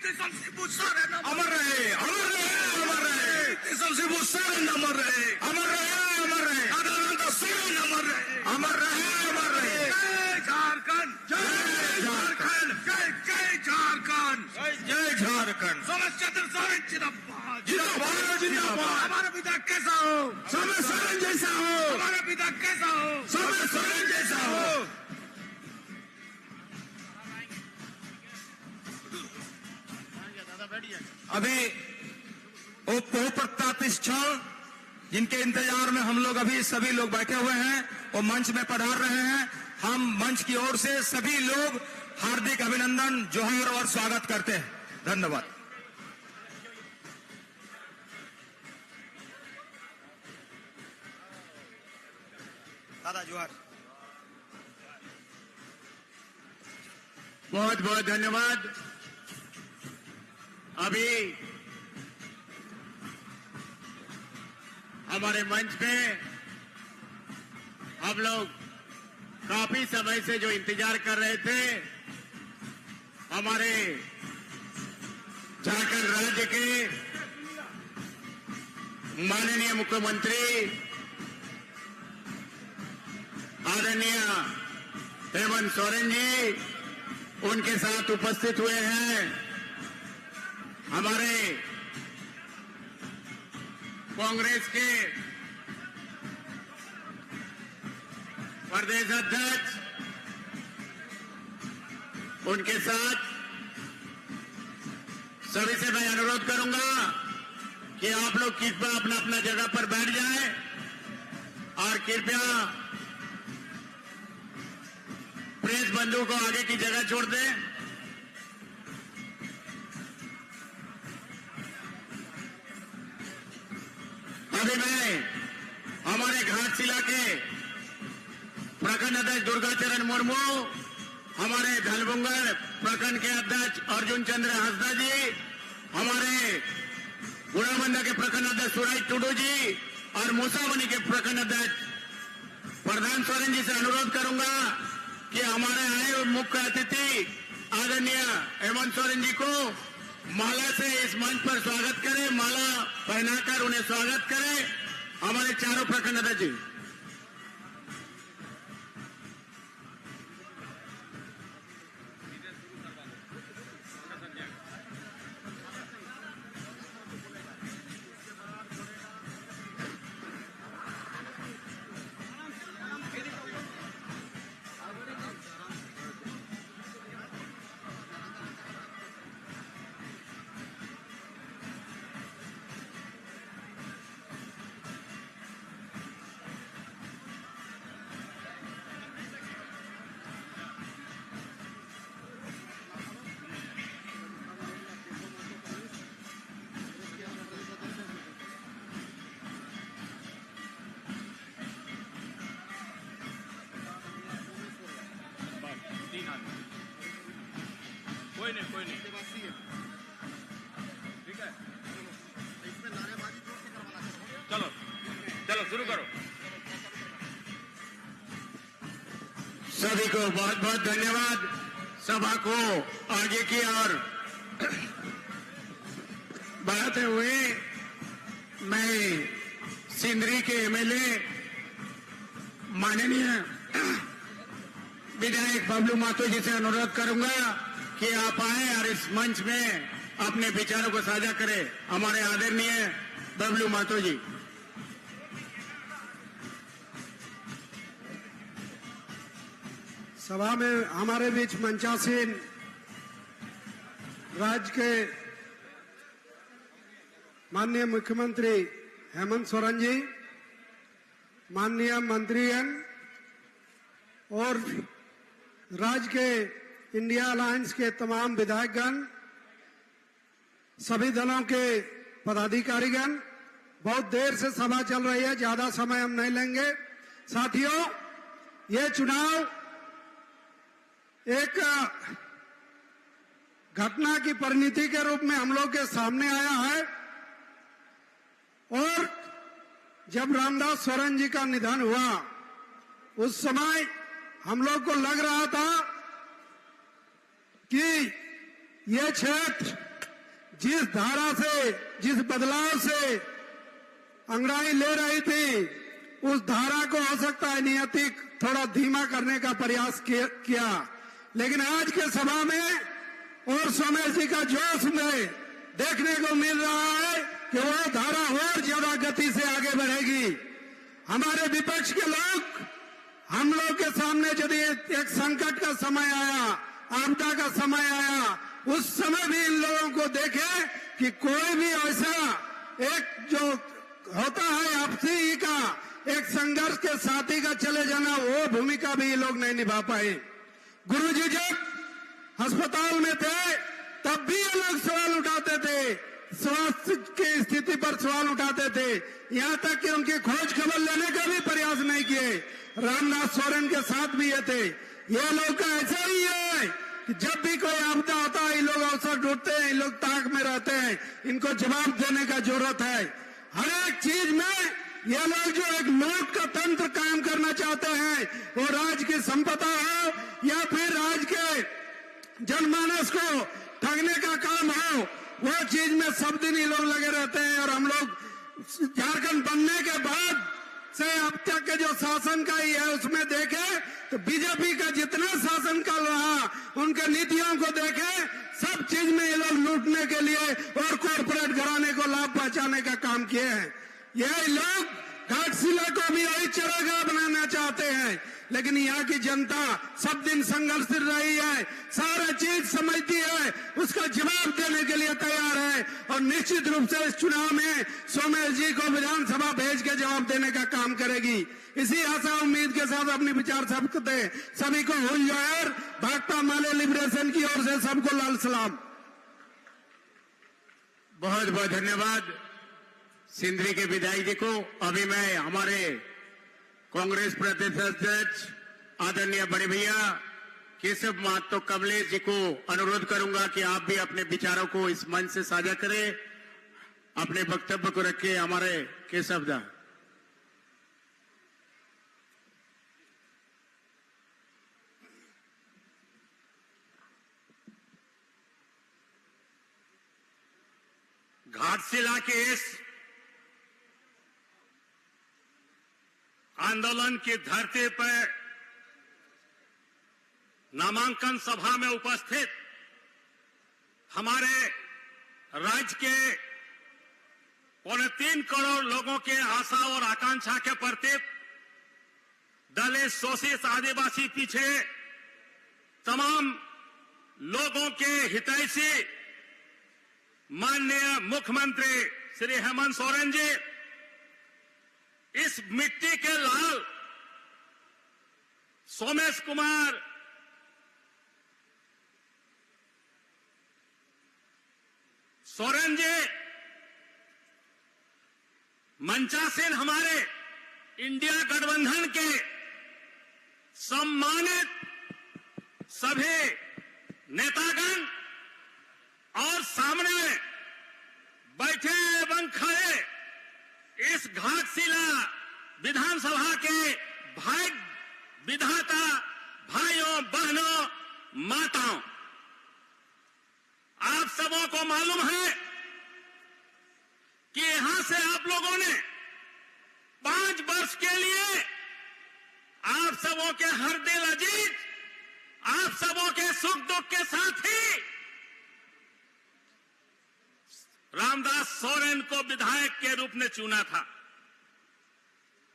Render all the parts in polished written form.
अमर रहे, अमर रहे, अमर रहे, अमर रहे, अमर रहे, अमर रहे, अमर रहे, अमर रहे, अमर रहे। झारखंड, जय झारखंड, जय झारखंड, जय झारखंड। सोमेश चंद्र सोरेन जिंदाबाद, जिंदाबाद, जिंदाबाद। हमारा पिता कैसा हो? सोमेश सोरेन जैसा हो, हमारा पिता कैसा हो? सोमेश सोरेन जैसा हो। अभी उप प्रतिष्ठा जिनके इंतजार में हम लोग अभी सभी लोग बैठे हुए हैं, वो मंच में पधार रहे हैं। हम मंच की ओर से सभी लोग हार्दिक अभिनंदन, जोहार और स्वागत करते हैं। धन्यवाद। दादा जोहार। बहुत बहुत धन्यवाद। अभी हमारे मंच पे हम लोग काफी समय से जो इंतजार कर रहे थे, हमारे झारखंड राज्य के माननीय मुख्यमंत्री आदरणीय हेमंत सोरेन जी उनके साथ उपस्थित हुए हैं। हमारे कांग्रेस के प्रदेश अध्यक्ष उनके साथ सभी से मैं अनुरोध करूंगा कि आप लोग कृपया अपना अपना जगह पर बैठ जाएं और कृपया प्रेस बंधु को आगे की जगह छोड़ दें। अभी मैं हमारे घाटशिला के प्रखंड अध्यक्ष दुर्गाचरण मुर्मू, हमारे धलबुंगर प्रखंड के अध्यक्ष अर्जुन चंद्र हंसदा जी, हमारे गुड़ाबंदा के प्रखंड अध्यक्ष सूरज टुडू जी और मूसाबनी के प्रखंड अध्यक्ष प्रधान सोरेन जी से अनुरोध करूंगा कि हमारे आए मुख्य अतिथि आदरणीय हेमंत सोरेन जी को माला से इस मंच पर स्वागत करें, माला पहनाकर उन्हें स्वागत करें। हमारे चारों प्रखंड अध्यक्ष जी। कोई नहीं ठीक है, इसमें नारेबाजी जोर से करवाना चाहिए। चलो चलो शुरू करो। सभी को बहुत बहुत धन्यवाद। सभा को आगे की ओर बढ़ाते हुए मैं सिंदरी के एमएलए माननीय विधायक बबलू महतो जी से अनुरोध करूंगा कि आप आए और इस मंच में अपने विचारों को साझा करें। हमारे आदरणीय बबलू महतो जी। सभा में हमारे बीच मंचासीन राज्य के माननीय मुख्यमंत्री हेमंत सोरेन जी, माननीय मंत्रीगण और राज्य के इंडिया अलायंस के तमाम विधायकगण, सभी दलों के पदाधिकारीगण। बहुत देर से सभा चल रही है, ज्यादा समय हम नहीं लेंगे। साथियों, ये चुनाव एक घटना की परिणति के रूप में हम लोग के सामने आया है और जब रामदास सोरेन जी का निधन हुआ उस समय हम लोग को लग रहा था कि ये क्षेत्र जिस धारा से, जिस बदलाव से अंग्रेजी ले रही थी, उस धारा को हो सकता है नियति थोड़ा धीमा करने का प्रयास किया, लेकिन आज के सभा में और सोमेश जी का जोश में देखने को मिल रहा है कि वो धारा और ज्यादा गति से आगे बढ़ेगी। हमारे विपक्ष के लोग, हम लोग के सामने यदि एक संकट का समय आया, आपदा का समय आया, उस समय भी इन लोगों को देखे कि कोई भी ऐसा एक जो होता है आपसी का एक संघर्ष के साथी का चले जाना, वो भूमिका भी ये लोग नहीं निभा पाए। गुरुजी जब अस्पताल में थे तब भी ये लोग सवाल उठाते थे, स्वास्थ्य की स्थिति पर सवाल उठाते थे, यहाँ तक कि उनकी खोज खबर लेने का भी प्रयास नहीं किए। रामनाथ सोरेन के साथ भी ये थे। ये लोग का ऐसा ही है कि जब भी कोई आपदा होता है, ये लोग अवसर ढूंढते हैं, ये लोग ताक में रहते हैं, इनको जवाब देने का जरूरत है। हर एक चीज में ये लोग जो एक लूट का तंत्र काम करना चाहते हैं, वो राज्य की संपदा हो या फिर राज्य के जनमानस को ठगने का काम हो, वो चीज में सब दिन ये लोग लगे रहते हैं। और हम लोग झारखंड बनने के बाद से अब तक के जो शासन का ही है उसमें देखे तो बीजेपी का जितना शासन काल रहा, उनके नीतियों को देखे, सब चीज में ये लोग लूटने के लिए और कॉर्पोरेट घराने को लाभ पहुंचाने का काम किए हैं। यह लोग घाटशिला को भी वही चरागाह बनाना चाहते हैं, लेकिन यहाँ की जनता सब दिन संघर्षरत रही है, सारा चीज समझती है, उसका जवाब देने के लिए तैयार है। और निश्चित रूप से इस चुनाव में सोमेश जी को विधानसभा भेज के जवाब देने का काम करेगी। इसी आशा उम्मीद के साथ अपने विचार सबकते सभी को हुल जोहर। भाकपा माले लिबरेशन की ओर से सबको लाल सलाम। बहुत बहुत धन्यवाद सिंधरी के विधायक जी को। अभी मैं हमारे कांग्रेस प्रदेश अध्यक्ष आदरणीय बड़े भैया केशव महतो कमलेश जी को अनुरोध करूंगा कि आप भी अपने विचारों को इस मंच से साझा करें, अपने वक्तव्य को रखें। हमारे केशव दा। घाटशिला के इस आंदोलन की धरती पर नामांकन सभा में उपस्थित हमारे राज्य के 3.25 करोड़ लोगों के आशा और आकांक्षा के प्रति दलित, शोषित, आदिवासी पीछे तमाम लोगों के हितैषी माननीय मुख्यमंत्री श्री हेमंत सोरेन जी इस मिट्टी के लाल सोमेश कुमार सोरेन जी मंचासीन हमारे इंडिया गठबंधन के सम्मानित सभी नेतागण और सामने बैठे एवं खड़े इस घाटशिला विधानसभा के भाई विधाता भाइयों, बहनों, माताओं, आप सबों को मालूम है कि यहां से आप लोगों ने 5 वर्ष के लिए आप सबों के हर दिल अजीज, आप सबों के सुख दुख के साथी रामदास सोरेन को विधायक के रूप में चुना था।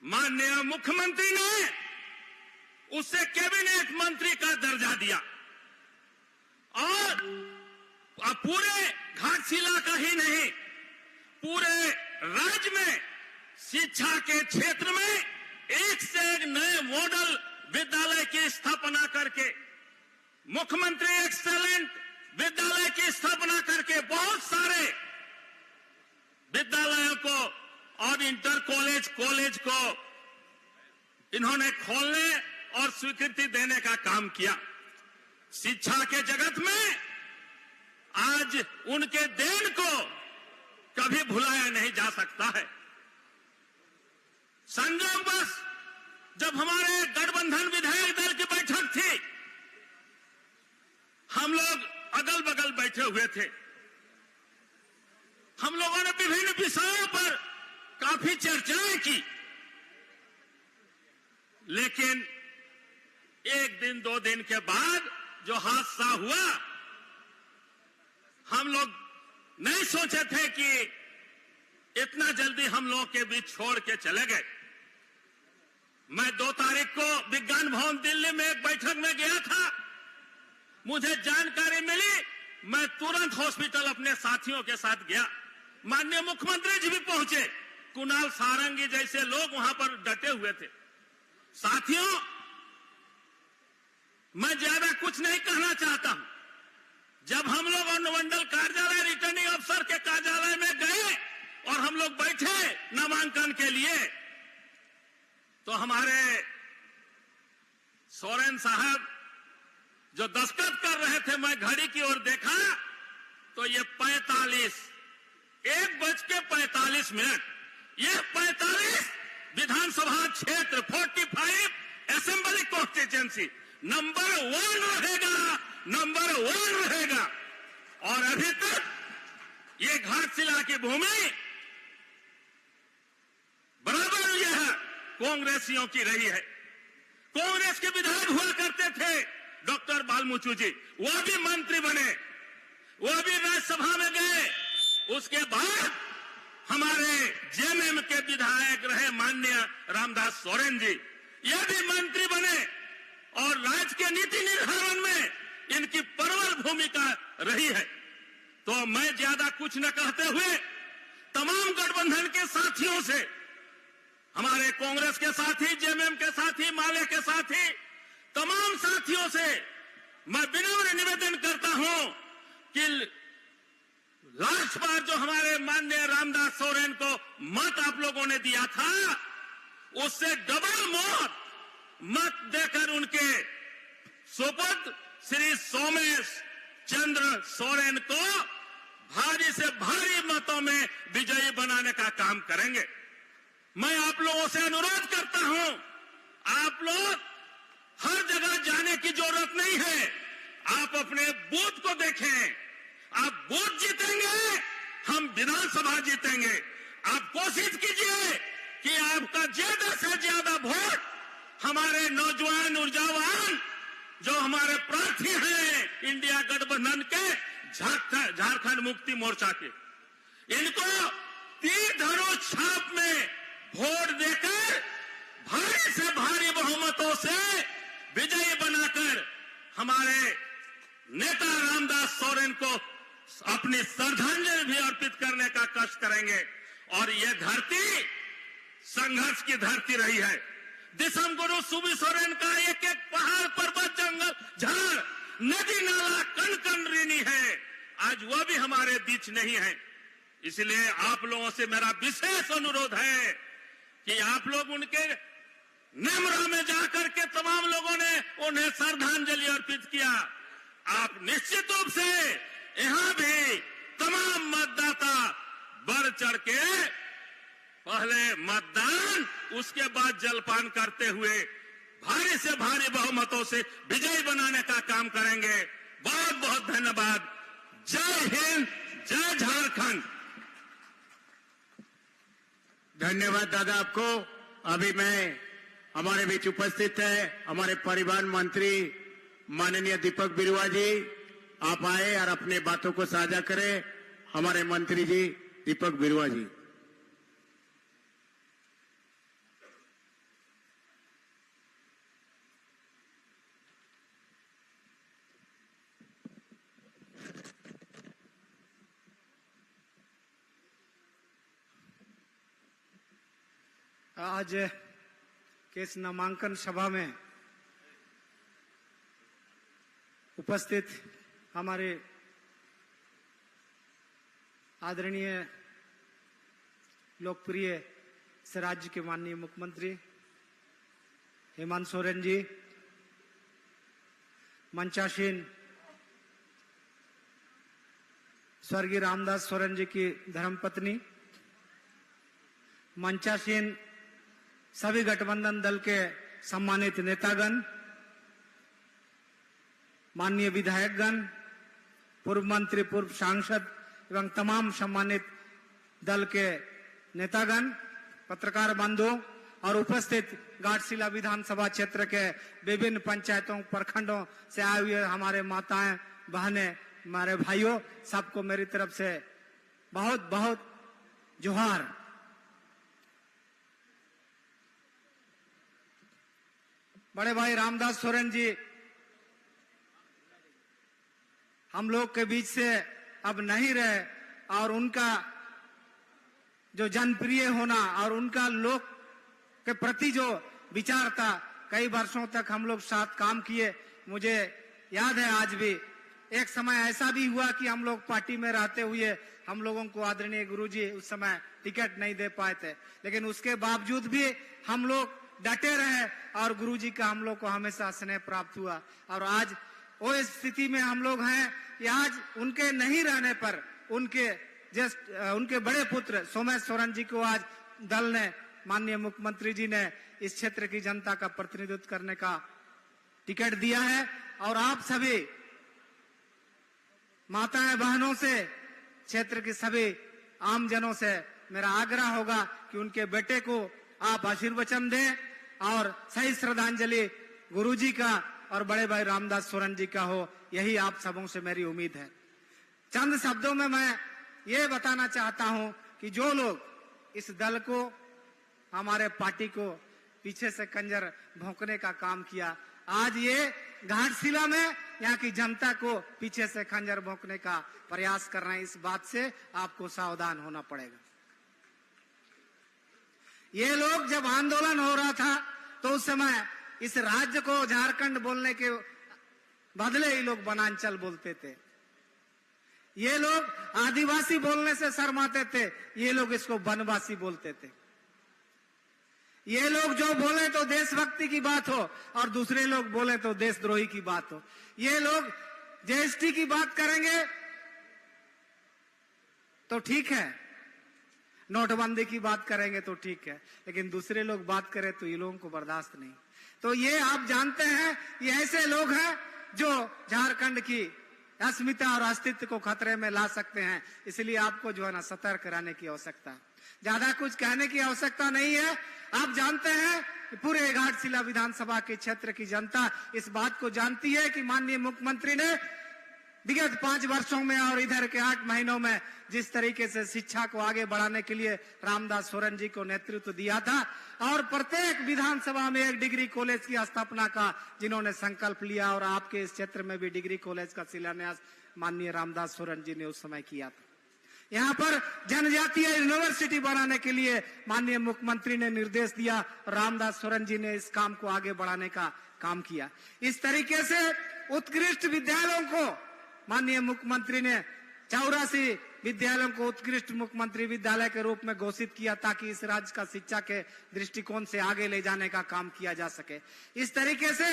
माननीय मुख्यमंत्री ने उसे कैबिनेट मंत्री का दर्जा दिया और पूरे घाटशिला का ही नहीं, पूरे राज्य में शिक्षा के क्षेत्र में एक से एक नए मॉडल विद्यालय की स्थापना करके, मुख्यमंत्री एक्सेलेंट विद्यालय की स्थापना करके बहुत सारे विद्यालयों को और इंटर कॉलेज को इन्होंने खोलने और स्वीकृति देने का काम किया। शिक्षा के जगत में आज उनके देन को कभी भुलाया नहीं जा सकता है। संयोगवश जब हमारे गठबंधन विधायक दल की बैठक थी, हम लोग अगल बगल बैठे हुए थे। हम लोगों ने विभिन्न विषयों पर काफी चर्चाएं की, लेकिन एक दिन 2 दिन के बाद जो हादसा हुआ, हम लोग नहीं सोचे थे कि इतना जल्दी हम लोग के बीच छोड़ के चले गए। मैं 2 तारीख को विज्ञान भवन दिल्ली में एक बैठक में गया था। मुझे जानकारी मिली, मैं तुरंत हॉस्पिटल अपने साथियों के साथ गया। माननीय मुख्यमंत्री जी भी पहुंचे, कुणाल सारंगी जैसे लोग वहां पर डटे हुए थे। साथियों, मैं ज्यादा कुछ नहीं कहना चाहता हूं। जब हम लोग अनुमंडल कार्यालय रिटर्निंग अफसर के कार्यालय में गए और हम लोग बैठे नामांकन के लिए, तो हमारे सोरेन साहब जो दस्तखत कर रहे थे, मैं घड़ी की ओर देखा तो ये 1:45 ये 45 विधानसभा क्षेत्र 45 असेंबली कॉन्स्टिट्यूंसी नंबर 1 रहेगा। और अभी तक ये घाटशिला की भूमि बराबर यह कांग्रेसियों की रही है। कांग्रेस के विधायक हुआ करते थे डॉक्टर बालमुचु जी, वह भी मंत्री बने, वह भी राज्यसभा में गए। उसके बाद हमारे जेएमएम के विधायक रहे माननीय रामदास सोरेन जी, यह भी मंत्री बने और राज्य के नीति निर्धारण में इनकी प्रबल भूमिका रही है। तो मैं ज्यादा कुछ न कहते हुए तमाम गठबंधन के साथियों से, हमारे कांग्रेस के साथी, जेएमएम के साथी, माले के साथी, तमाम साथियों से मैं विनम्र निवेदन करता हूं कि लास्ट बार जो हमारे माननीय रामदास सोरेन को मत आप लोगों ने दिया था, उससे डबल मत देकर उनके सुपुत्र श्री सोमेश चंद्र सोरेन को भारी से भारी मतों में विजयी बनाने का काम करेंगे। मैं आप लोगों से अनुरोध करता हूं, आप लोग हर जगह जाने की जरूरत नहीं है। आप अपने बूथ को देखें। आप बूथ जीतेंगे, हम विधानसभा जीतेंगे। आप कोशिश कीजिए कि आपका ज्यादा से ज्यादा वोट हमारे नौजवान ऊर्जावान जो हमारे प्रार्थी हैं इंडिया गठबंधन के झारखंड मुक्ति मोर्चा के, इनको तीर धनुष छाप में वोट देकर भारी से भारी बहुमतों से विजयी बनाकर हमारे नेता रामदास सोरेन को अपनी श्रद्धांजलि भी अर्पित करने का कष्ट करेंगे। और यह धरती संघर्ष की धरती रही है। दिसम गुरु सुबी सोरेन का एक एक पहाड़, पर्वत, जंगल, झाड़, नदी, नाला कण कण ऋणी है। आज वह भी हमारे बीच नहीं है। इसलिए आप लोगों से मेरा विशेष अनुरोध है कि आप लोग उनके नेमरा में जाकर के तमाम लोगों ने उन्हें श्रद्धांजलि अर्पित किया। आप निश्चित रूप से यहां भी तमाम मतदाता बढ़ चढ़ के पहले मतदान, उसके बाद जलपान करते हुए भारी से भारी बहुमतों से विजयी बनाने का काम करेंगे। बहुत बहुत धन्यवाद। जय हिंद, जय झारखंड। धन्यवाद दादा आपको। अभी मैं हमारे बीच उपस्थित है हमारे परिवहन मंत्री माननीय दीपक बिरुआ जी, आप आए और अपने बातों को साझा करें। हमारे मंत्री जी दीपक बिरुआ जी। आज के इस नामांकन सभा में उपस्थित हमारे आदरणीय लोकप्रिय इस राज्य के माननीय मुख्यमंत्री हेमंत सोरेन जी, मंचासीन स्वर्गीय रामदास सोरेन जी की धर्मपत्नी, मंचासीन सभी गठबंधन दल के सम्मानित नेतागण, माननीय विधायकगण, पूर्व मंत्री, पूर्व सांसद एवं तमाम सम्मानित दल के नेतागण, पत्रकार बंधु और उपस्थित घाटशिला विधानसभा क्षेत्र के विभिन्न पंचायतों प्रखंडों से आए हुए हमारे माताएं, बहनें, हमारे भाइयों, सबको मेरी तरफ से बहुत बहुत जोहार। बड़े भाई रामदास सोरेन जी हम लोग के बीच से अब नहीं रहे और उनका जो जनप्रिय होना और उनका लोग के प्रति जो विचार था, कई वर्षों तक हम लोग साथ काम किए। मुझे याद है आज भी एक समय ऐसा भी हुआ कि हम लोग पार्टी में रहते हुए हम लोगों को आदरणीय गुरुजी उस समय टिकट नहीं दे पाए थे, लेकिन उसके बावजूद भी हम लोग डटे रहे और गुरुजी का हम लोग को हमेशा स्नेह प्राप्त हुआ। और आज वो स्थिति में हम लोग हैं कि आज उनके नहीं रहने पर उनके बड़े पुत्र सोमेश सोरेन जी को आज दल ने, माननीय मुख्यमंत्री जी ने इस क्षेत्र की जनता का प्रतिनिधित्व करने का टिकट दिया है। और आप सभी माताएं बहनों से, क्षेत्र के सभी आमजनों से मेरा आग्रह होगा कि उनके बेटे को आप आशीर्वचन दें और सही श्रद्धांजलि गुरुजी का और बड़े भाई रामदास सोरेन जी का हो, यही आप सबों से मेरी उम्मीद है। चंद शब्दों में मैं ये बताना चाहता हूं कि जो लोग इस दल को, हमारे पार्टी को पीछे से खंजर भोंकने का काम किया, आज ये घाटशिला में यहाँ की जनता को पीछे से खंजर भोंकने का प्रयास कर रहे हैं। इस बात से आपको सावधान होना पड़ेगा। ये लोग जब आंदोलन हो रहा था तो उस समय इस राज्य को झारखंड बोलने के बदले ही लोग वनांचल बोलते थे। ये लोग आदिवासी बोलने से शर्माते थे, ये लोग इसको वनवासी बोलते थे। ये लोग जो बोले तो देशभक्ति की बात हो और दूसरे लोग बोले तो देशद्रोही की बात हो। ये लोग जीएसटी की बात करेंगे तो ठीक है, नोटबंदी की बात करेंगे तो ठीक है, लेकिन दूसरे लोग बात करें तो ये लोगों को बर्दाश्त नहीं। तो ये आप जानते हैं, ये ऐसे लोग हैं जो झारखंड की अस्मिता और अस्तित्व को खतरे में ला सकते हैं। इसलिए आपको जो है ना सतर्क रहने की आवश्यकता है, ज्यादा कुछ कहने की आवश्यकता नहीं है। आप जानते हैं कि पूरे घाटशिला विधानसभा के क्षेत्र की जनता इस बात को जानती है कि माननीय मुख्यमंत्री ने विगत 5 वर्षों में और इधर के 8 महीनों में जिस तरीके से शिक्षा को आगे बढ़ाने के लिए रामदास सोरेन जी को नेतृत्व दिया था और प्रत्येक विधानसभा में एक डिग्री कॉलेज की स्थापना का जिन्होंने संकल्प लिया, और आपके इस क्षेत्र में भी डिग्री कॉलेज का शिलान्यास माननीय रामदास सोरेन जी ने उस समय किया था। यहाँ पर जनजातीय यूनिवर्सिटी बनाने के लिए माननीय मुख्यमंत्री ने निर्देश दिया, रामदास सोरेन जी ने इस काम को आगे बढ़ाने का काम किया। इस तरीके से उत्कृष्ट विद्यालयों को माननीय मुख्यमंत्री ने 84 विद्यालयों को उत्कृष्ट मुख्यमंत्री विद्यालय के रूप में घोषित किया ताकि इस राज्य का शिक्षा के दृष्टिकोण से आगे ले जाने का काम किया जा सके। इस तरीके से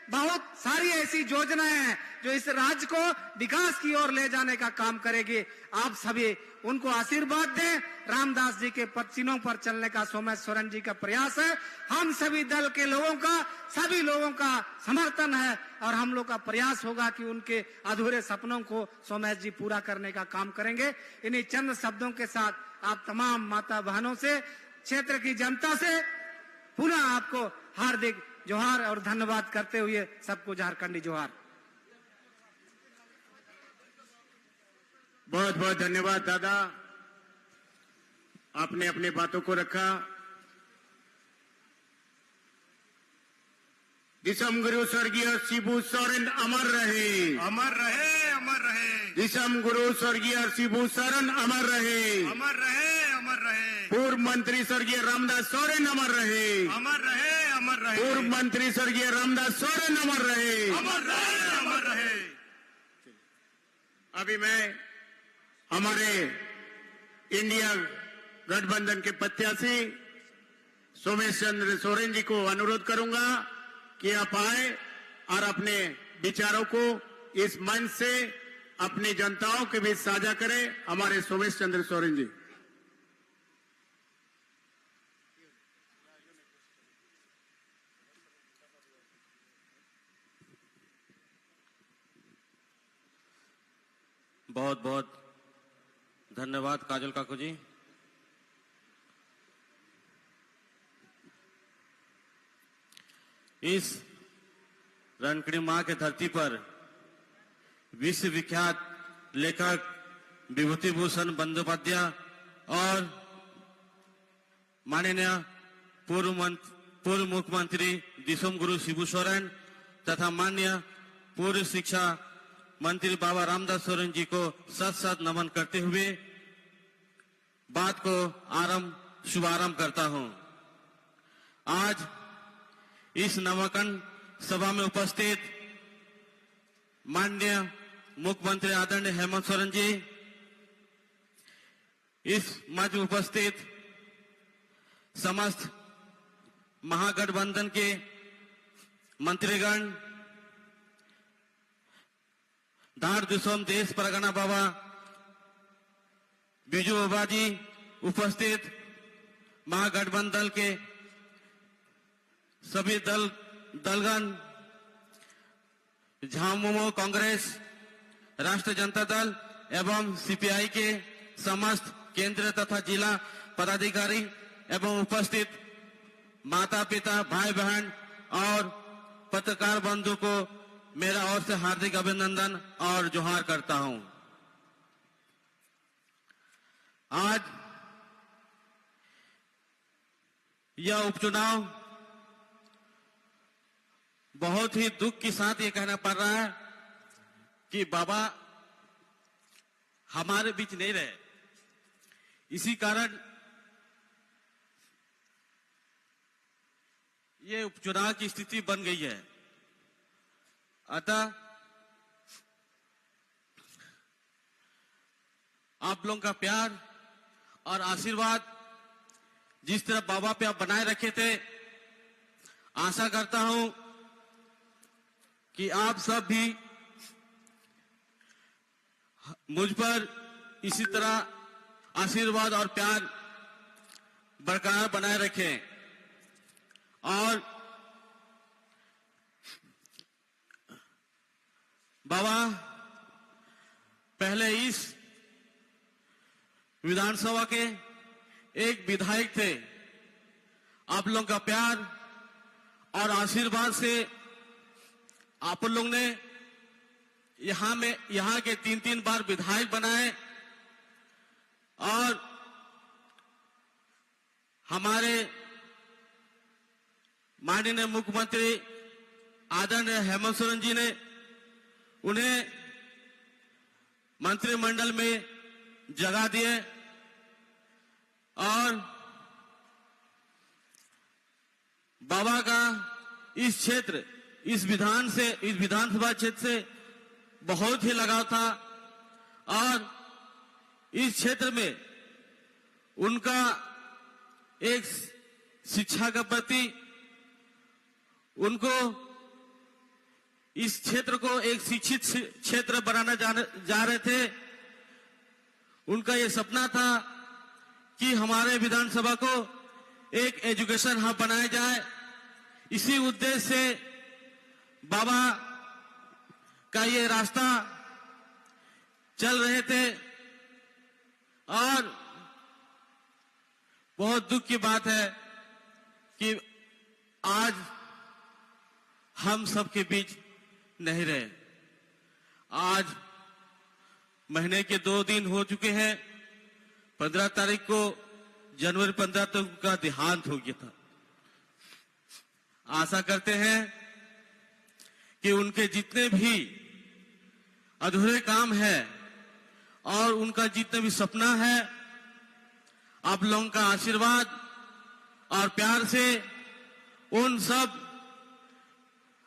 बहुत सारी ऐसी योजनाएं हैं जो इस राज्य को विकास की ओर ले जाने का काम करेगी। आप सभी उनको आशीर्वाद दें। रामदास जी के चिन्हों पर चलने का सोमेश सोरेन जी का प्रयास है। हम सभी दल के लोगों का, सभी लोगों का समर्थन है और हम लोग का प्रयास होगा कि उनके अधूरे सपनों को सोमेश जी पूरा करने का काम करेंगे। इन्हीं चंद शब्दों के साथ आप तमाम माता बहनों से, क्षेत्र की जनता से पुनः आपको हार्दिक जोहार और धन्यवाद करते हुए सबको झारखंडी जोहार। बहुत बहुत धन्यवाद दादा, आपने अपने बातों को रखा। दिसम गुरु स्वर्गीय शिबू सोरेन अमर रहे, अमर रहे, अमर रहे। दिसम गुरु स्वर्गीय शिबू सोरेन अमर रहे, अमर रहे, अमर रहे। पूर्व मंत्री स्वर्गीय रामदास सोरेन अमर रहे, अमर रहे, अमर रहे। पूर्व मंत्री स्वर्गीय रामदास सोरेन अमर रहे, अमर रहे, अमर रहे। अभी मैं हमारे इंडिया गठबंधन के प्रत्याशी सोमेश चंद्र सोरेन जी को अनुरोध करूंगा कि आप आए और अपने विचारों को इस मंच से अपनी जनताओं के बीच साझा करें। हमारे सोमेश चंद्र सोरेन जी। बहुत बहुत धन्यवाद काजल काकू जी। इस रणकड़ी मां के धरती पर विश्व विख्यात लेखक विभूति भूषण बंदोपाध्याय और माननीय पूर्व मुख्यमंत्री दिसोम गुरु शिबू सोरेन तथा माननीय पूर्व शिक्षा मंत्री बाबा रामदास सोरेन जी को सत सत नमन करते हुए बात को शुभारंभ करता हूं। आज इस नामांकन सभा में उपस्थित माननीय मुख्यमंत्री आदरणीय हेमंत सोरेन जी, इस मंच में उपस्थित समस्त महागठबंधन के मंत्रीगण, धार दिसोम देश परगना बाबा बिजू बाबा जी, उपस्थित महागठबंधन के सभी दलगण, झामुमो कांग्रेस, राष्ट्रीय जनता दल एवं सीपीआई के समस्त केंद्र तथा जिला पदाधिकारी एवं उपस्थित माता पिता भाई बहन और पत्रकार बंधु को मेरा ओर से हार्दिक अभिनंदन और जोहार करता हूं। आज यह उपचुनाव बहुत ही दुख के साथ ये कहना पड़ रहा है कि बाबा हमारे बीच नहीं रहे। इसी कारण ये उपचुनाव की स्थिति बन गई है। अतः आप लोगों का प्यार और आशीर्वाद जिस तरह बाबा पे आप बनाए रखे थे, आशा करता हूं कि आप सब भी मुझ पर इसी तरह आशीर्वाद और प्यार बरकरार बनाए रखें। और बाबा पहले इस विधानसभा के एक विधायक थे। आप लोगों का प्यार और आशीर्वाद से आप लोग ने यहाँ के 3-3 बार विधायक बनाए और हमारे माननीय मुख्यमंत्री आदरणीय हेमंत सोरेन जी ने उन्हें मंत्रिमंडल में जगह दिए और बाबा का इस क्षेत्र, इस विधानसभा क्षेत्र से बहुत ही लगाव था और इस क्षेत्र में उनका एक शिक्षा के प्रति, उनको इस क्षेत्र को एक शिक्षित क्षेत्र बनाना जा रहे थे। उनका ये सपना था कि हमारे विधानसभा को एक एजुकेशन हब बनाया जाए। इसी उद्देश्य से बाबा का ये रास्ता चल रहे थे और बहुत दुख की बात है कि आज हम सबके बीच नहीं रहे। आज महीने के 2 दिन हो चुके हैं। 15 तारीख को, जनवरी 15 तक उनका देहांत हो गया था। आशा करते हैं कि उनके जितने भी अधूरे काम है और उनका जितने भी सपना है, आप लोगों का आशीर्वाद और प्यार से उन सब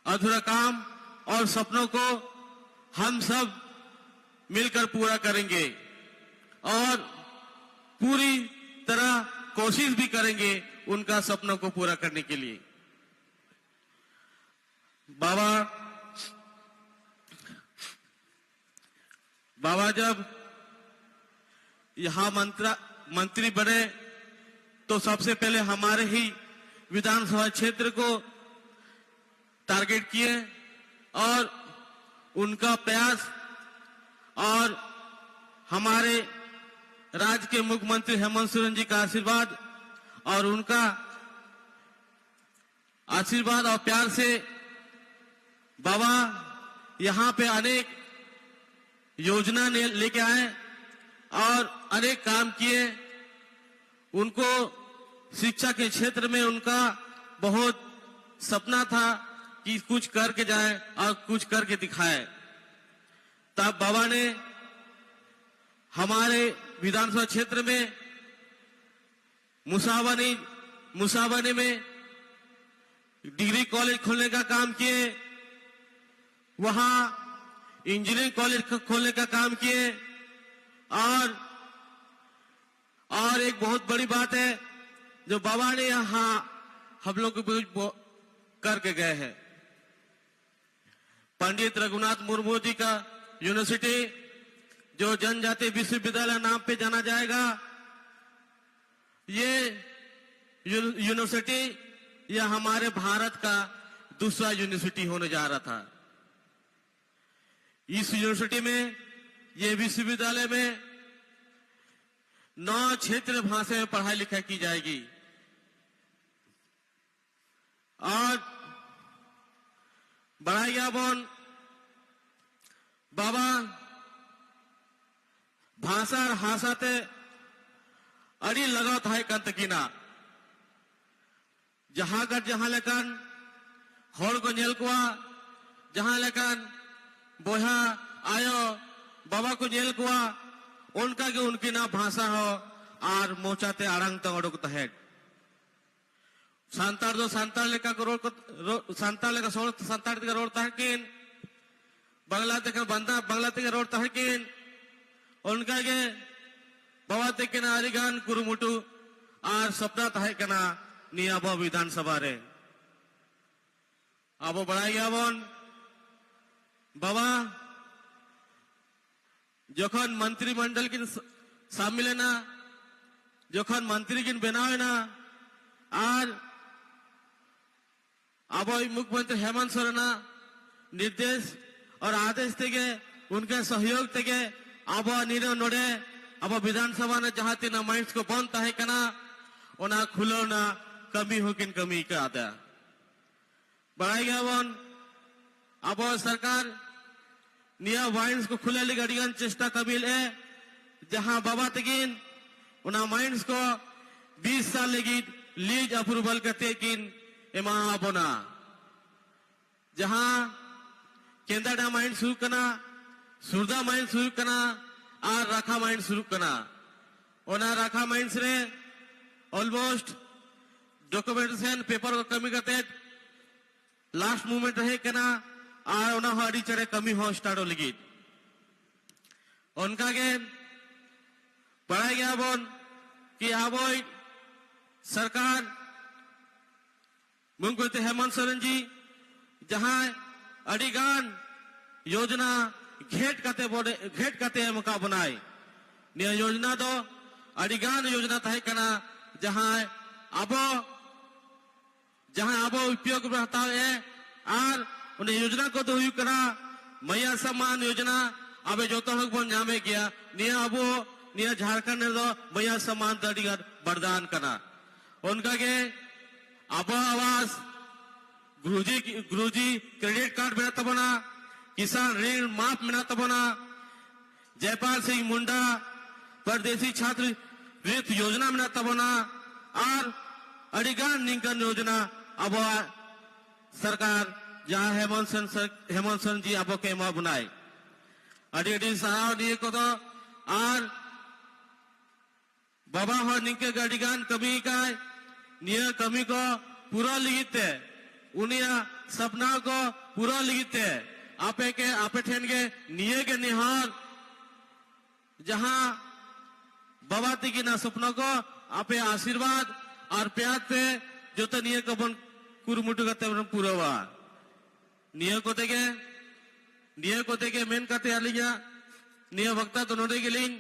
अधूरा काम और सपनों को हम सब मिलकर पूरा करेंगे और पूरी तरह कोशिश भी करेंगे उनका सपनों को पूरा करने के लिए। बाबा जब यहां मंत्री बने तो सबसे पहले हमारे ही विधानसभा क्षेत्र को टारगेट किए और उनका प्रयास और हमारे राज्य के मुख्यमंत्री हेमंत सोरेन जी का आशीर्वाद और उनका आशीर्वाद और प्यार से बाबा यहाँ पे अनेक योजना लेके आए और अनेक काम किए। उनको शिक्षा के क्षेत्र में उनका बहुत सपना था कि कुछ करके जाए और कुछ करके दिखाए। तब बाबा ने हमारे विधानसभा क्षेत्र में मुसावनी में डिग्री कॉलेज खोलने का काम किए, वहां इंजीनियरिंग कॉलेज खोलने का काम किए और एक बहुत बड़ी बात है जो बाबा ने यहां हम लोग को करके गए हैं, पंडित रघुनाथ मुर्मू जी का यूनिवर्सिटी जो जनजातीय विश्वविद्यालय नाम पे जाना जाएगा। ये यूनिवर्सिटी यह हमारे भारत का दूसरा यूनिवर्सिटी होने जा रहा था। इस यूनिवर्सिटी में, ये विश्वविद्यालय में 9 क्षेत्रीय भाषा में पढ़ाई लिखाई की जाएगी और बढ़ाइया बोन बाबा भाषा हासाते अड़ी लगाव था कंतकीना जहां लेकन हर को नेल कुआ, जहां लेकन बोहा आयो बाबा को नेल कुआ, उनका के उनकी ना भाषा हो और मोचाते आड़ंग तो अड़क तहेड सांतार दो सांतार लेका रोड को सांतार लेका सांतार का रोड तहकीन बांग्लाते का बंदा बांग्लाते का रोड तहकीन उनका के बाबा ते के ना अरिगान कुरुमुटु और सपना तहे के ना नियाबो विधानसभा रे आबो बढ़ाई आबोन बाबा जखन मंत्रिमंडल की शामिल है ना, जखन मंत्री की बनावे ना और अब मुख्यमंत्री हेमंत सोरेन निर्देश और आदेश तेगे उनके सहयोग तेगे अब निर्णय नोड़े अब विधानसभा ने जहां तीन माइंस को बंद तहे कना ओना खुलो ना कमी होकिन कमी का आदा बढ़ाई गया वन अब सरकार निया वाइन्स को खुले ली गड़ियन चेष्टा कबिल है जहां बाबा तगिन उना माइंस को 20 साल लगी लीज अप्रूवल करते किन एमा बोना जहां केंद्र माइंड शुरू करना सुरदा माइंड शुरू करना और राखा माइंड शुरू करना ओना राखा माइंड रे ऑलमोस्ट डॉक्यूमेंटेशन पेपर को कमी करते लास्ट मूवमेंट रहे करना और उना हड़ी चढ़े कमी हो स्टार्ट हो लगी उनका के पढ़ाई गया बोन कि अब सरकार मुख्यमंत्री हेमंत सोरेन जी जहां अड़ीगान योजना घेट कते मुका बनाए निया योजना दो अड़ीगान योजना तहे कना जहां अब उपयोग रहता है और उन्हें योजना को तो कना मैया सम्मान योजना अब जो तो बन जामे गया निया अब निया झारखंड ने दो मैया सम्मान तड़ीगान वरदान कना उनका के अब आवास गुरुजी क्रेडिट कार्ड बनाता बना किसान ऋण माफ बनाता बना जयपाल सिंह मुंडा परदेसी छात्र वृत्ति योजना बनाता बना और अड़ीगान निंकन योजना अब सरकार जहां हेमंत सोरेन जी अब के बनाए अड़ी सहाव दिए को तो और बाबा हो निंके अड़ीगान कमी का निया कमी को पूरा लिखते उनिया सपना को पूरा लिखते आपे ठेन के निये के निहार जहां बाबा ती की ना सपना को आपे आशीर्वाद और प्यार पे जो तो निये को बन कुरुमुटु करते पूरा हुआ निये को तेगे मेन करते अलिया निये वक्ता तो नोडे के लिंग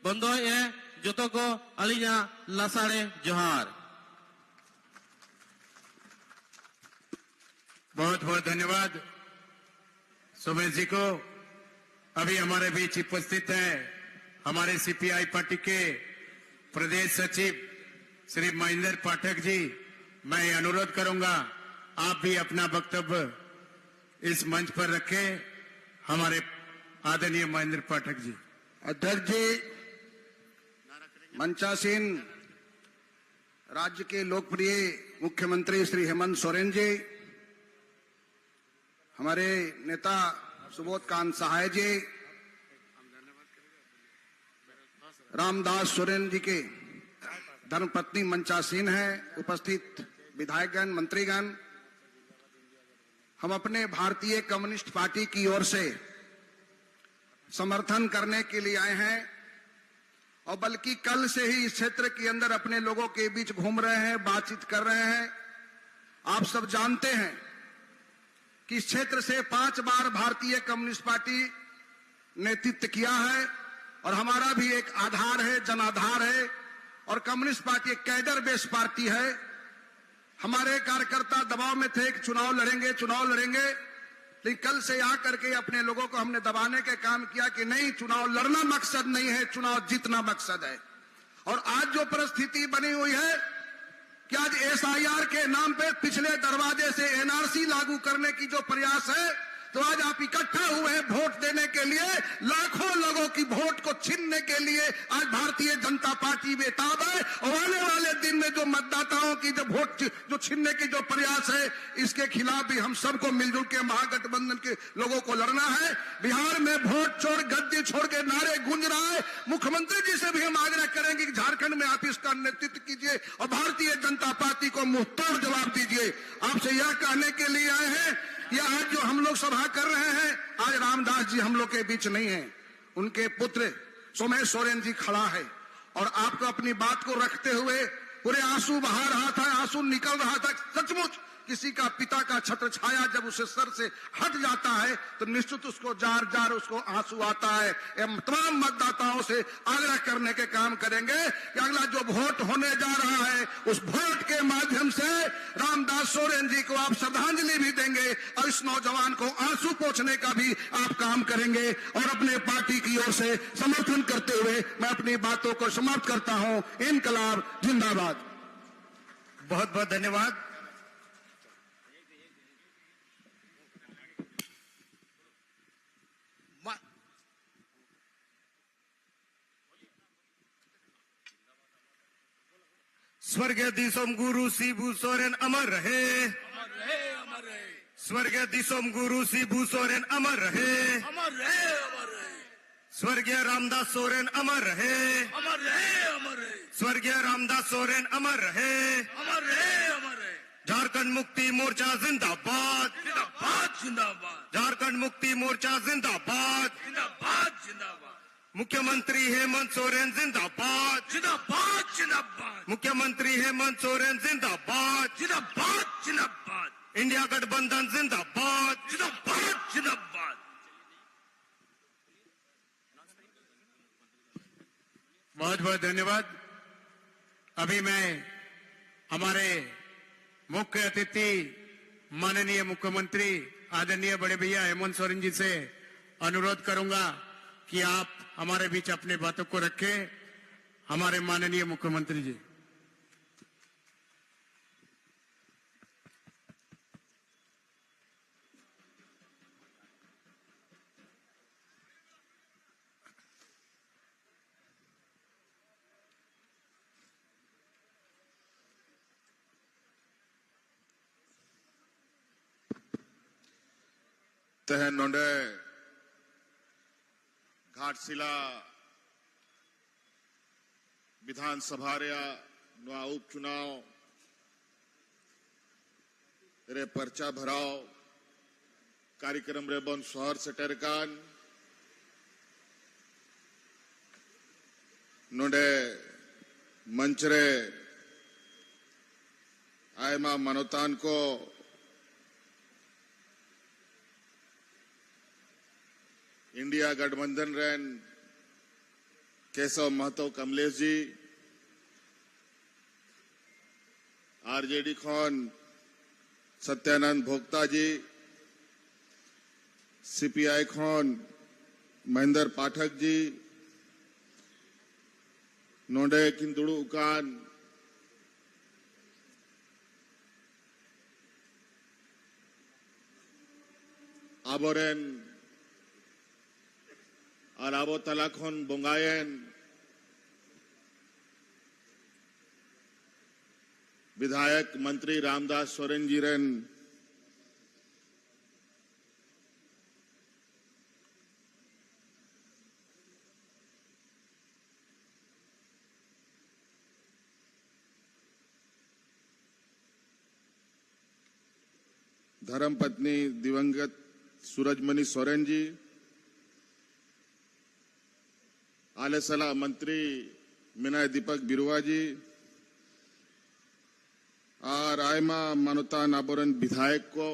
बंदो है जो तो को अलिया लसाड़े जोहार। बहुत बहुत धन्यवाद सुमेश जी को। अभी हमारे बीच उपस्थित हैं हमारे सीपीआई पार्टी के प्रदेश सचिव श्री महेंद्र पाठक जी। मैं अनुरोध करूंगा आप भी अपना वक्तव्य इस मंच पर रखें। हमारे आदरणीय महेंद्र पाठक जी। अध्यक्ष जी, मंचासीन राज्य के लोकप्रिय मुख्यमंत्री श्री हेमंत सोरेन जी, हमारे नेता सुबोध कांत सहाय जी, रामदास सोरेन जी के धर्मपत्नी मंचासीन हैं, उपस्थित विधायकगण, मंत्रीगण, हम अपने भारतीय कम्युनिस्ट पार्टी की ओर से समर्थन करने के लिए आए हैं और बल्कि कल से ही इस क्षेत्र के अंदर अपने लोगों के बीच घूम रहे हैं, बातचीत कर रहे हैं। आप सब जानते हैं कि इस क्षेत्र से 5 बार भारतीय कम्युनिस्ट पार्टी नेतृत्व किया है और हमारा भी एक आधार है, जनाधार है और कम्युनिस्ट पार्टी एक कैडर बेस्ड पार्टी है। हमारे कार्यकर्ता दबाव में थे कि चुनाव लड़ेंगे, लेकिन कल से आकर के अपने लोगों को हमने दबाने के काम किया कि नहीं, चुनाव लड़ना मकसद नहीं है, चुनाव जीतना मकसद है। और आज जो परिस्थिति बनी हुई है कि आज एसआईआर के नाम पे पिछले दरवाजे से एनआरसी लागू करने की जो प्रयास है, तो आज आप इकट्ठा हुए हैं वोट देने के लिए, लाखों लोगों की वोट को छीनने के लिए आज भारतीय जनता पार्टी बेताब है। और आने वाले दिन में जो मतदाताओं की जो वोट जो छीनने की जो प्रयास है, इसके खिलाफ भी हम सबको मिलजुल के महागठबंधन के लोगों को लड़ना है। बिहार में वोट छोड़, गद्दी छोड़ के नारे गूंज रहा है। मुख्यमंत्री जी से भी हम आग्रह करेंगे कि झारखंड में आप इसका नेतृत्व कीजिए और भारतीय जनता पार्टी को मुंहतोड़ जवाब दीजिए। आपसे यह कहने के लिए आए हैं कि आज जो हम लोग सभा कर रहे हैं, आज रामदास जी हम लोग के बीच नहीं है, उनके पुत्र सोमेश सोरेन जी खड़ा है और आपको अपनी बात को रखते हुए पूरे आंसू बहा रहा था, आंसू निकल रहा था। सचमुच किसी का पिता का छत्र छाया जब उसे सर से हट जाता है तो निश्चित उसको जार जार उसको आंसू आता है। तमाम मतदाताओं से आग्रह करने के काम करेंगे कि अगला जो वोट होने जा रहा है, उस वोट के माध्यम से रामदास सोरेन जी को आप श्रद्धांजलि भी देंगे और इस नौजवान को आंसू पोंछने का भी आप काम करेंगे। और अपने पार्टी की ओर से समर्थन करते हुए मैं अपनी बातों को समाप्त करता हूं। इनकलाब जिंदाबाद। बहुत बहुत धन्यवाद। स्वर्गीय दिसोम गुरु शिबू सोरेन अमर रहे, स्वर्गीय दिसोम गुरु शिबू सोरेन अमर रहे, स्वर्गीय रामदास सोरेन अमर रहे, स्वर्गीय रामदास सोरेन अमर रहे। झारखंड मुक्ति मोर्चा जिंदाबाद, झारखंड मुक्ति मोर्चा जिंदाबाद, मुख्यमंत्री हेमंत सोरेन जिंदाबाद, मुख्यमंत्री हेमंत सोरेन जिंदाबाद, इंडिया गठबंधन जिंदाबाद, बहुत बहुत धन्यवाद। अभी मैं हमारे मुख्य अतिथि माननीय मुख्यमंत्री आदरणीय बड़े भैया हेमंत सोरेन जी से अनुरोध करूंगा कि आप हमारे बीच अपने बातों को रखें। हमारे माननीय मुख्यमंत्री जी। तेहन नोंडे घाटशिला विधानसभा नुआ उपचुनाव रे पर्चा भराव कार्यक्रम रे बन शहर सेटर कान नोंडे मंच रे आयमा मनोतान को इंडिया गठबंधन रेन केशव महतो कमलेश जी, आरजेडी खन सत्यानंद भोक्ता जी, सीपीआई खन महेंद्र पाठक जी, नोंडे किंतुड़ू उकान आबोरेन और आबो तलाखन बोंगायन विधायक मंत्री रामदास सोरेन जी रेन धर्मपत्नी दिवंगत सूरजमणि सोरेन जी, आलेसला मंत्री मिनाय दीपक बिरुवा जी और आयमा मानुता नाबोरन विधायक को,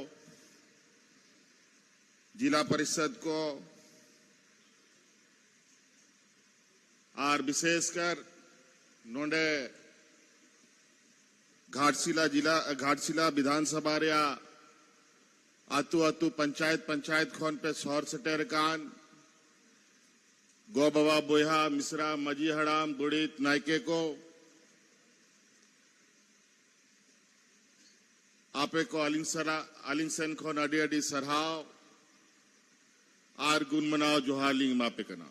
जिला परिषद को और विशेषकर नोंडे घाटशिला विधानसभा रिया आतु पंचायत खोन पे शहर सटेर कान गो बाबा बोहा मिश्रा मजी हड़ाम गुड़ित नायके को आपे को आलिंगसन खोन अडी अडी सरहाव आर गुण मनाव जोहालिंग मापे कना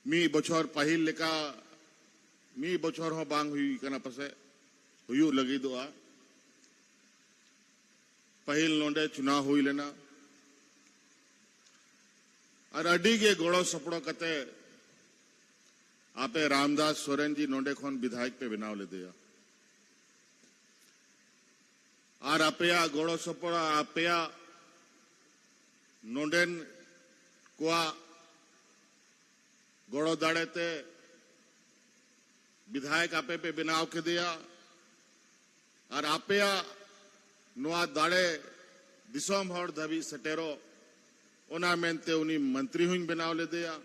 मी बछोर पहिल लेका मी बछोर हो बांग हुई कना पसे हुयू लगी दो पहिल नोंडे चुनाव हुई लेना और अडी के गोड़ो सपड़ो कते आपे रामदास सोरेन जी नोंडे खोन विधायक पे बिनाव ले दिया और आपया गोड़ो सपड़ो आपया नोंडेन कुआ गोड़ो दाड़े ते विधायक आपे पे बिनाव के दिया और आपया नुआ दाड़े दिसोम हर धबी सटेरो ओना मेनते उनी मंत्री हुई बिनाव ले दिया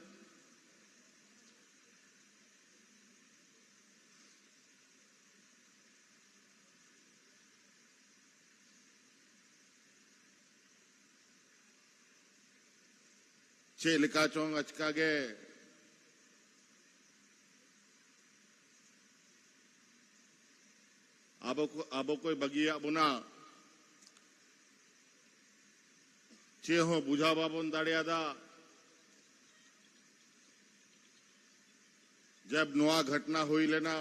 चे लिका चोंग अचकागे आबो कोई बगिया बुना चे हो बुझा बाबन दाड़िया दा जब नुआ घटना हुई लेना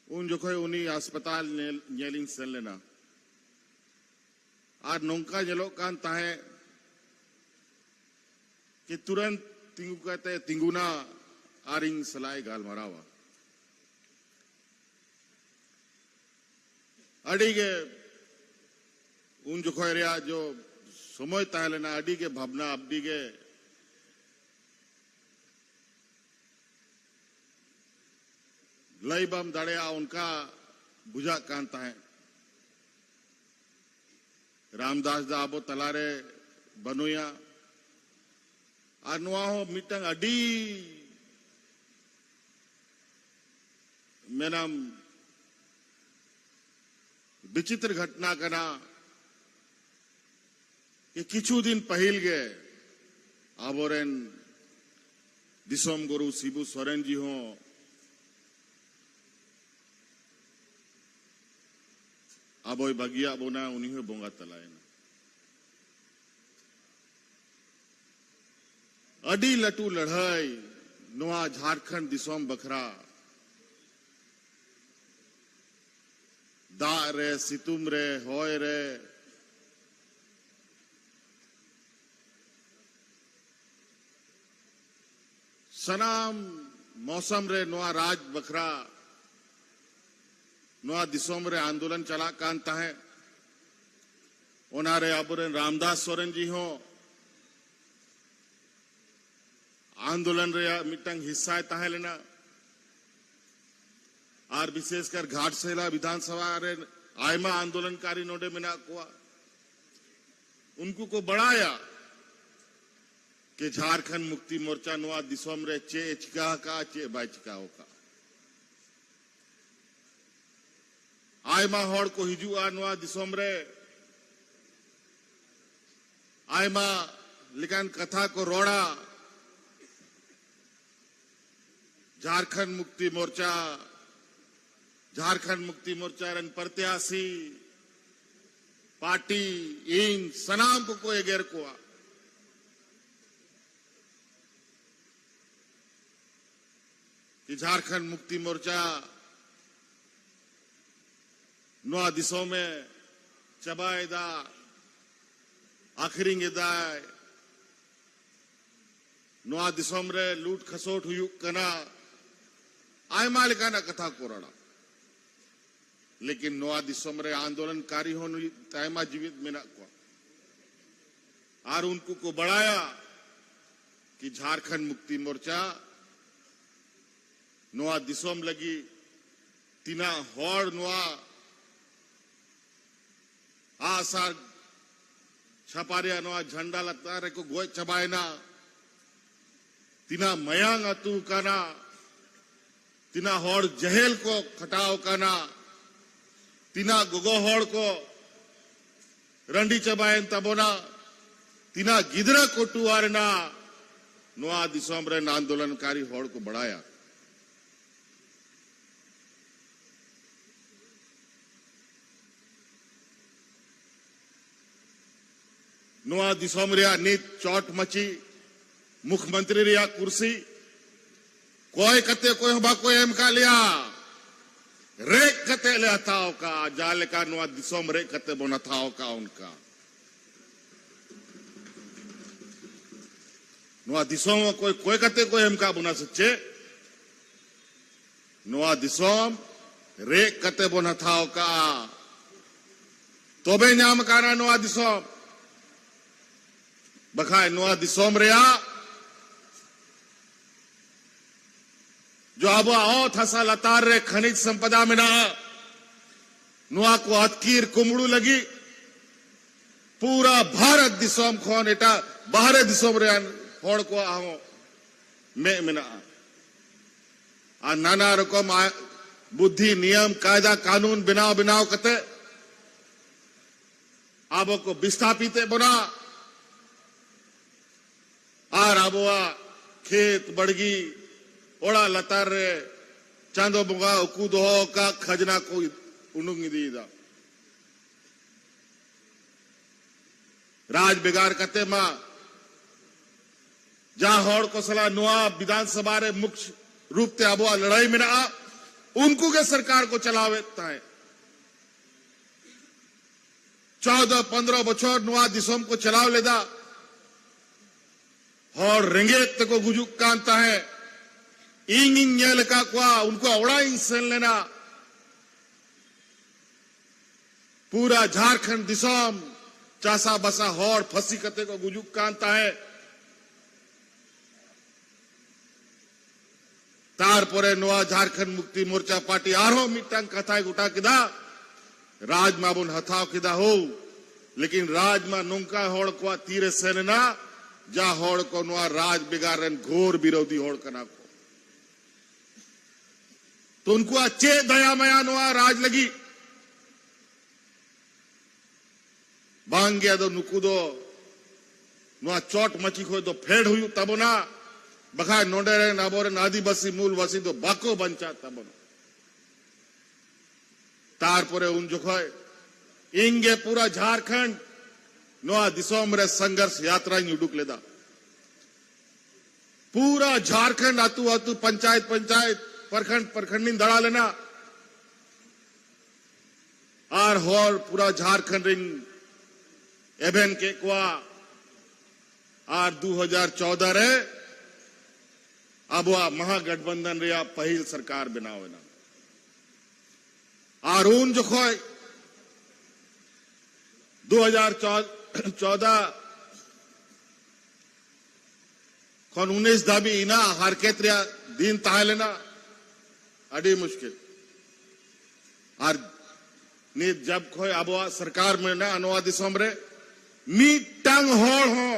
उन जो कोई उन्हीं अस्पताल नेलिंग सन लेना आज नौका जलो कान ताहे कि तुरंत तिंगु कहते तिंगुना आरिंग सलाई गाल मरावा अड़ी के उन जो खोरिया जो समय ताहलेना अड़ी के भावना अब्डी के लई बम दाड़िया उनका बुझा कांता है रामदास दा आबो तलारे बनुया अनुआ हो मिटंग अड़ी मेनम विचित्र घटना कना कि किछु दिन पहिल गे आबोरेन दिसोम गुरु शिबू सोरेन जी हो आबोय बगिया बोना उन्हीं हो बोंगा तलायन अडी लटू लड़ाई नुआ झारखंड दिसोम बखरा दा रे सितुम रे होय रे सनाम मौसम रे नुआ राज बखरा नुआ दिसोम रे आंदोलन चला कांता है ओनारे आबुरेन रामदास सोरेन जी हो आंदोलन रे मिटंग हिस्सा ताहे लेना और विशेषकर घाटशिला विधानसभा रे आयमा आंदोलनकारी नोडे मिना को उनको को बढ़ाया कि झारखंड मुक्ति मोर्चा नुआ दिसोम रे चे चिका का चे बाइचिका का आयमा हड़ को हिजुआ नुआ दिसोम रे आयमा लिखन कथा को रोड़ा झारखंड मुक्ति मोर्चा रन प्रत्याशी पार्टी इन सनाम को एगेर को कि झारखंड मुक्ति मोर्चा नवा दिशों में चबाएदा आखिरी दाय नवा दिशों रे लूट खसोट हुई कना आयमा लेकाना कथा कोरड़ा लेकिन नवा दिशों रे आंदोलनकारी होने तायमा जीवित मेना को और उनको को बढ़ाया कि झारखंड मुक्ति मोर्चा नवा दिशों लगी तीना हॉर नवा आसार छपारिया नवा झंडा लगता रे को गोय चबायना तीना मयांग अतु काना तीना हॉर जहेल को खटाव काना तीना गोगो हॉर को रंडी चबायन तबोना तीना गिदरा को टुआरना नवा दिसोम रे आंदोलनकारी हॉर को बढ़ाया नवा दिसोम रे नीत चोट मची मुख्यमंत्री रिया कुर्सी कोई कते कोई हबा कोई एम का लिया रेक कते ले थाओ का जाल का नवा दिसोम रेक कते बोना थाओ का उनका नवा दिसोम कोई कते कोई एम का बुना सच्चे नवा दिसोम रेक कते बोना थाओ का तोबे नाम काना नवा दिसोम बखाय नवा दिसोम रिया जो अब आओ थसा लतार रे खनिज संपदा में ना नुआ को अतकीर कुमड़ू लगी पूरा भारत दिसोम खोन एटा बाहर दिसोम रे होड़ को आओ में मिना आ नाना रकम बुद्धि नियम कायदा कानून बिनाव कते आबो को विस्थापित बना आर आबोआ खेत बड़गी ओड़ा लतार रे चांदो बुगा उकूदो का खजना को उनुंगी दीदा राज बिगाड़ कते मां जहां हौड़ को सला नुआ विधानसभा रे मुख्य रूप ते आबोआ लड़ाई में ना उनको के सरकार को चलावेता है 14-15 बछर नुआ दिसोम को चलाव लेदा और रेंगेत को गुजुक कांता है इंग लका कुआ उनको अवड़ा इंसन लेना पूरा झारखंड दिसोम चासा बसा हौड़ फंसी कते को गुजुक कांता है तारपरे नवा झारखंड मुक्ति मोर्चा पार्टी आरो मिटंग कथा गुटा किदा राज माबुन हथाव किदा हो लेकिन राज मा नुंका हौड़ को तीरे सेना जा हौड़ को नवा राज बिगाड़न घोर विरोधी हौड़ कना को तो उनको अच्छे दया मया नुआ राज लगी बांग गया तो नुकुदो नुआ चोट मची खो तो फेड़ हुई तब ना बखा नोडे रे नाबोरे नादी बसी मूल बसी तो बाको बंचा तब तारपरे उन जो खोए इंगे पूरा झारखंड नुआ दिसोम रे संघर्ष यात्रा उडुक लेदा पूरा झारखंड आतु पंचायत प्रखंड दड़ा लेना और होर पूरा झारखंड रिंग एबेन के कुआ और 2014 रे अब वह महागठबंधन रिया पहल सरकार बनावे ना और उन जो खोय 2014 खन 19 दाबी इना हरकत रिया दिन ताहे लेना अड़ी मुश्किल और नी जब खोय अब सरकार में ना अनुवा दिसोम रे मीटंग होड़ हो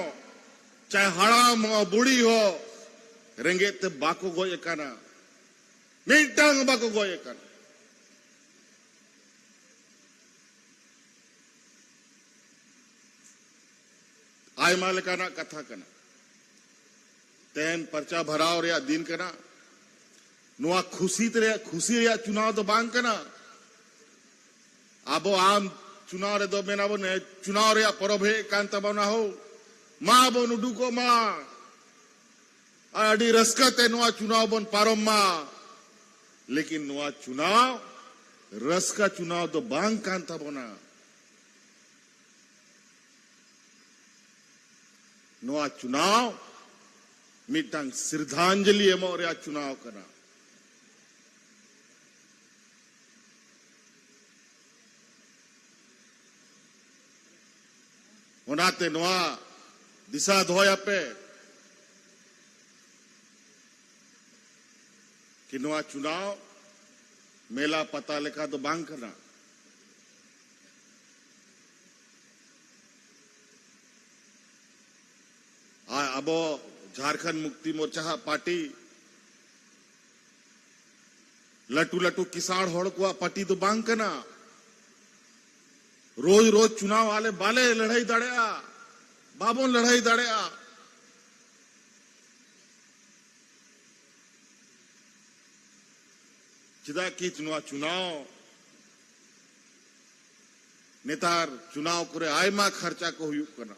चाहे हड़ाम हो बुढ़ी हो रेंगेत बाको गोय काना मीटंग बाको गोय काना आय मालिकाना कथा कना तेन पर्चा भराव रे दिन कना नुआ खुशी रे चुनाव तो बांग कना अब आम चुनाव रे दो मेना बने चुनाव रे परभे कांता बना हो मा बन उडुको मा अड़ी रसकते नुआ चुनाव बन पारम मा लेकिन नुआ चुनाव रस का चुनाव तो बांग कांता बना नुआ चुनाव मिटांग श्रद्धांजलि एमो रे चुनाव कना ओनाते नुआ दिशा धोया पे कि नुआ चुनाव मेला पता लेखा तो बांग करना अब झारखंड मुक्ति मोर्चा पार्टी लटू लटू किसान होड़ को पार्टी तो बांग करना रोज रोज चुनाव आले बाले लड़ाई दड़िया बाबो लड़ाई दड़िया चिदा की चुनाव नेतार चुनाव करे आयमा खर्चा को हुयुक करना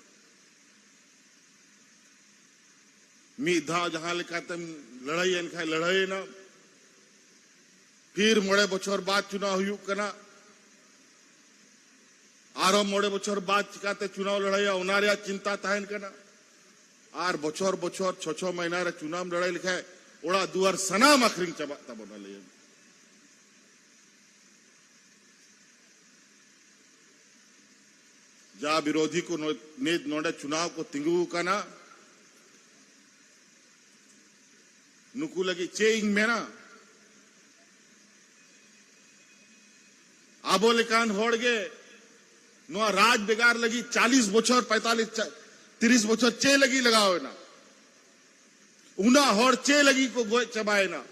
मी धाव जहां लिखा तम लड़ाई एनखा लड़ाई ना फिर मोड़े बछर बाद चुनाव हुयुक करना आरो मोड़े बछर बाद चिकाते चुनाव लड़ाइया उनारिया चिंता तहन करना आर बछर बछर 6 महीना रे चुनाव लड़ाई लिखा ओड़ा दुआर सनाम अखरिंग चबाता बना ले जा विरोधी को नेत नोडे चुनाव को तिंगू करना नुकू लगी चेइंग में ना आबो लेकान होड़ गे नुआ राज बेगार लगी 40 बछर 45-30 बछर चे लगी लगाओ ना उना होड़ चे लगी को गोय चबाए ना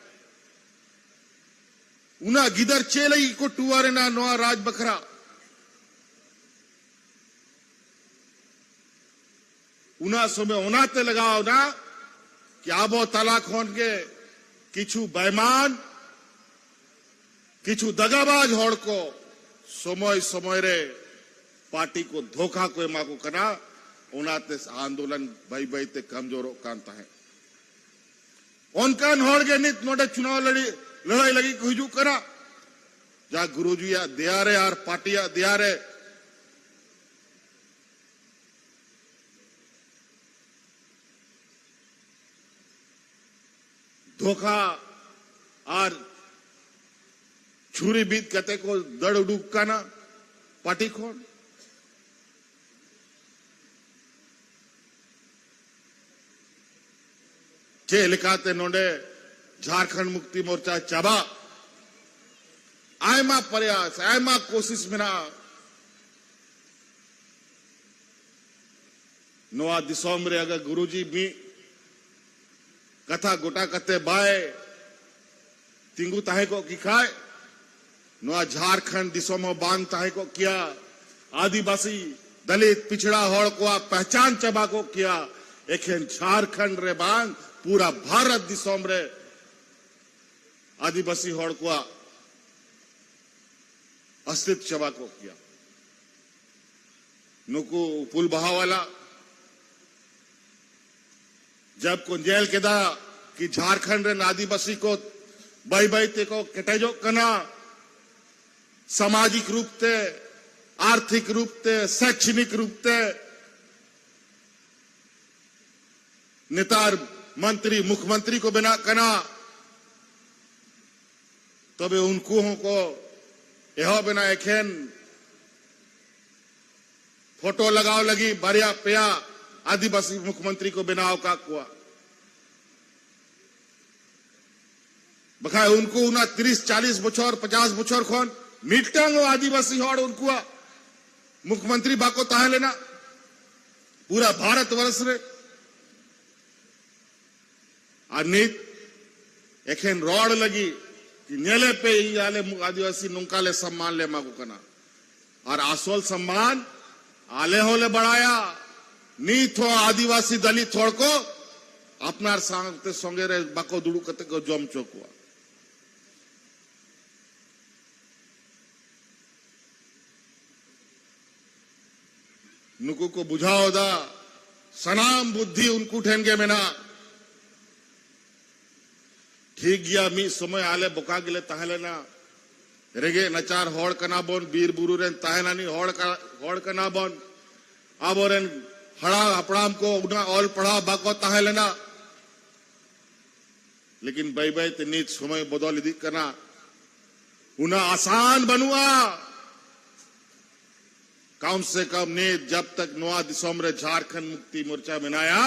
उना गिदर चे लगी को टुआरे ना नुआ राज बखरा उना समय उनाते लगाओ ना कि आबो तलाक होन के किछु बेईमान किछु दगाबाज होड़ को समय समय रे पार्टी को धोखा को एमा को कना उनाते आंदोलन भाई भाई ते कमजोर कांता है उनकान होड़ के नित नोटे चुनाव लड़ाई लगी को हिजू करा जा गुरुजी दिया रे यार पार्टिया दिया रे धोखा और छुरी बीत कते को दड़ उडुक का ना पार्टी खोन चे लिखाते नोडे झारखंड मुक्ति मोर्चा चबा आयमा प्रयास आयमा कोशिश मिना नोआ दिसोम रे अगर गुरुजी भी कथा गोटा कते बाय तिंगू ताहे को की खाए नोआ झारखंड दिसों में बांग ताहे को किया आदिवासी दलित पिछड़ा होड़ को पहचान चबा को किया एक झारखंड रे बांग पूरा भारत दिसों रे आदिवासी होड़ को अस्तित्व चबा को किया नुकू पुल बहावाला जब को जेल के दा कि झारखंड रे आदिवासी को बाई बाई ते को कटेजो कना सामाजिक रूप ते आर्थिक रूप ते शैक्षणिक रूप ते नेतार मंत्री मुख्यमंत्री को बिना कना तबे उनको को यह बिना एखेन फोटो लगाओ लगी बारिया पिया आदिवासी मुख्यमंत्री को बिनाव का कुआ बखाए उनको उना 30-40 बछर 50 बछर खोन मिटटांग आदिवासी होड़ उनको मुख्यमंत्री बाको ताहे लेना पूरा भारत वर्ष रे अनित एखेन रोड लगी कि नेले पे ही आले आदिवासी नुकाले सम्मान ले मागो कना और आसोल सम्मान आले होले बढ़ाया नी थो आदिवासी दलित थोड़ को अपनार सांगते संगे रे बाको दुड़ू कते को जम चोकुआ नुकु को बुझाओ दा सनाम बुद्धि उनको ठेंगे मेना ठीक गया मी समय आले बोका गिले तहलेना रेगे नचार होड़ कना बोन बीर बुरु रेन तहनानी होड़ कना बोन अब रेन हड़ा हपड़ाम को उना ऑल पढ़ा बाको तहलेना लेकिन बाई बाई ते नीच समय बदल दी करना उना आसान बनुआ कम से कम नीत जब तक नवा दिसोम रे झारखंड मुक्ति मोर्चा बनाया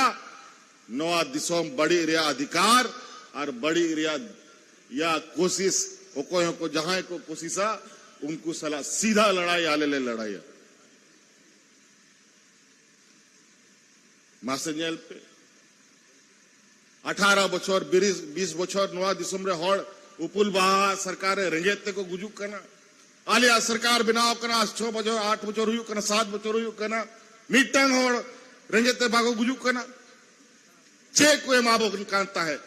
नवा दिसोम बड़ी रिया अधिकार और बड़ी रिया या कोशिश को जहां को कोशिशा उनको सलाह सीधा लड़ाई आले ले लड़ाई मासेंजल पे 18 बछर 20 बछर नवा दिसोम रे हड़ उपुल बाहा सरकार रेंगेते को गुजुक करना आलिया सरकार बनाव करना 6 बछर 8 बछर हुई करना 7 बछर हुई करना मिटंग हड़ रेंगेते बागो गुजुक करना चे कोई माबो कांता है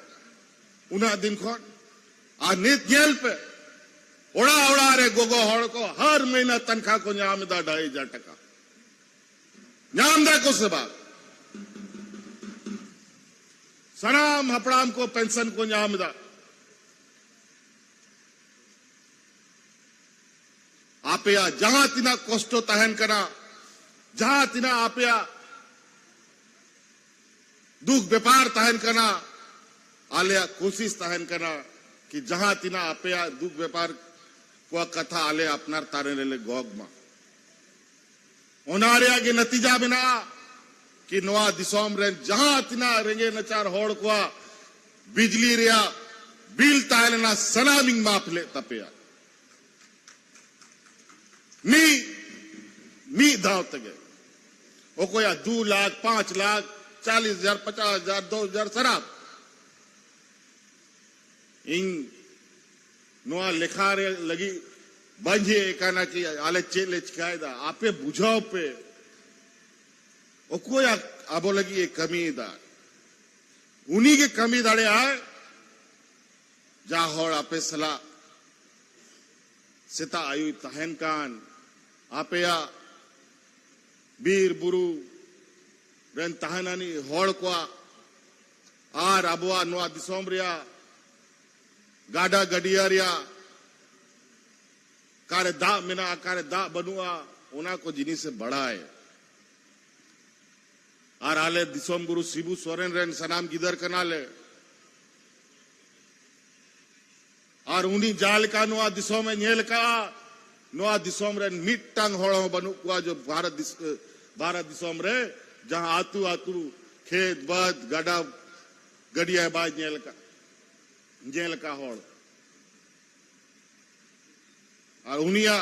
उना दिन खोन आ नित जेल पे ओड़ा ओड़ा रे गोगो हड़ को हर महीना तनखा को न्यामदा 2,500 टका न्यामदा को सेवा सनाम हपड़ाम को पेंशन को न्यामदा आपया जहां तिना कष्टो तहन करा जहां तिना आपया दुख व्यापार तहन करना आलिया कोशिश तहन करना कि जहां तिना आपया दुख व्यापार को कथा आले अपनार तारे ले गोग मा ओनारिया के नतीजा बिना कि नवा दिसोम रे जहां तिना रेंगे नचार होड़ को बिजली रिया बिल तालना सलामिंग माफले तपया मी दाव तगे ओ कोया 2 लाख 5 लाख 40,000 50,000 2,000 शराब इन नोआ लेखारे लगी बंजे काना की आले चेले चिकायदा आपे बुझाओ पे ओ कोया आबो लगी एक कमी दा उन्हीं के कमी दाड़े आए जा होड़ आपे सला सिता आयु तहन कान आपे या बीर बुरु रेन तहनानी होड़ को आर अबुआ नोआ दिसोम रिया गाडा गडिया रिया कारे दा मिना कारे दा बनुआ उना को जिनी से बड़ा है आर आले दिसोम गुरु शिबू सोरेन रेन सनाम गिदर कनाले और उन्हीं जाल का नोआ दिसोम में नेल का नोआ दिसोम रेन मिट्टांग होड़ो बनु को जो भारत दिसोम रे जहां आतू आतू खेत बद गडा गडिया बाज जेल का होड़ और उनिया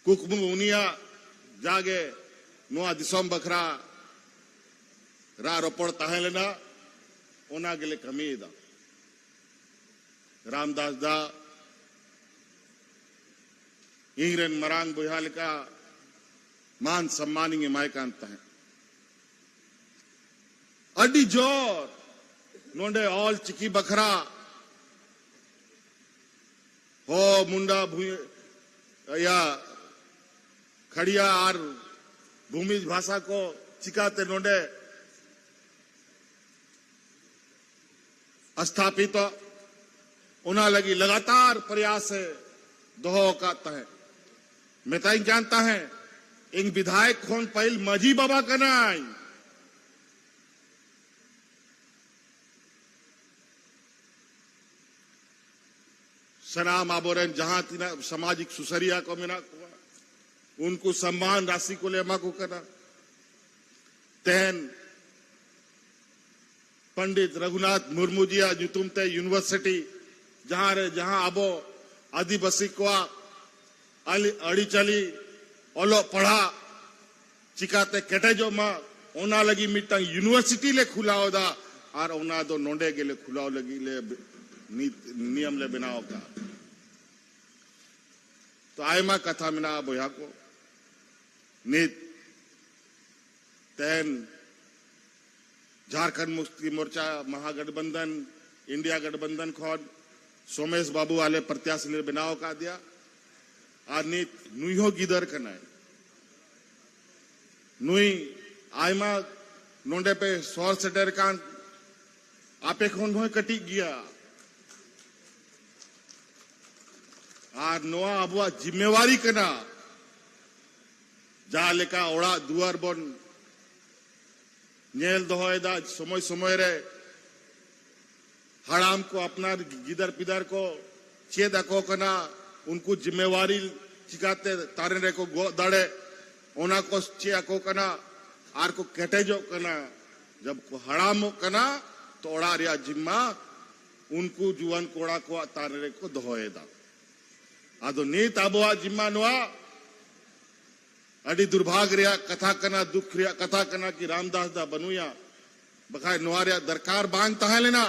कुकमु उनिया जागे नोआ दिसोम बखरा रा रोपड़ तहे लेना ओना गेले कमी दा रामदास दा इंग्रेन मरांग बुहाल का मान सम्मानिंग मायकांत है अड्डी जोर नोंडे ऑल चिकी बखरा हो मुंडा या खड़िया और भूमिज भाषा को चिकाते नोंडे स्थापित उना लगी लगातार प्रयास है दोहो का है मैं ताई जानता है इन विधायक खोन पहल मजी बाबा कनाई सनाम आबोरन जहां तीना सामाजिक सुसरिया को मिना उनको सम्मान राशि को लेमा को करना तेन पंडित रघुनाथ मुर्मू जिया जुतुमते यूनिवर्सिटी जहां आबो आदिवासी को अड़ी चली ओलो पढ़ा चिकाते केटेजो मा ओना लगी मिट्टा यूनिवर्सिटी ले खुलाओ दा और ओना दो नोंडे के ले खुलाओ लगी ले नियम ले बनाओ का तो आयमा कथा मिना बोया को नित तेन झारखंड मुक्ति मोर्चा महागठबंधन इंडिया गठबंधन खोद सोमेश बाबू वाले प्रत्याशी ले बनाओ का दिया नीत नुई गिदर कना नुई आयमा नोंडे पे सौर सेटर कान आपे खोन होय कटी गया और नोआ अबुआ जिम्मेवारी कना जहां लेका ओड़ा दुआर बन नेल दोहयदा समय समय रे हराम को अपना गिदर पिदर को चेद को कना उनको जिम्मेवारी चिकाते तारे रे को गो दाड़े ओना को चे को कना आर को केटेजो कना जब को हराम कना तो ओड़ा रिया जिम्मा उनको जुवन कोड़ा को तारे रे को दोहयदा आदो नीत आबोआ जिम्मा नोआ अड़ी दुर्भाग्य रिया कथा कना दुख रिया कथा कना की रामदास दा बनुया बखाय नोआ रिया दरकार बांध तहा लेना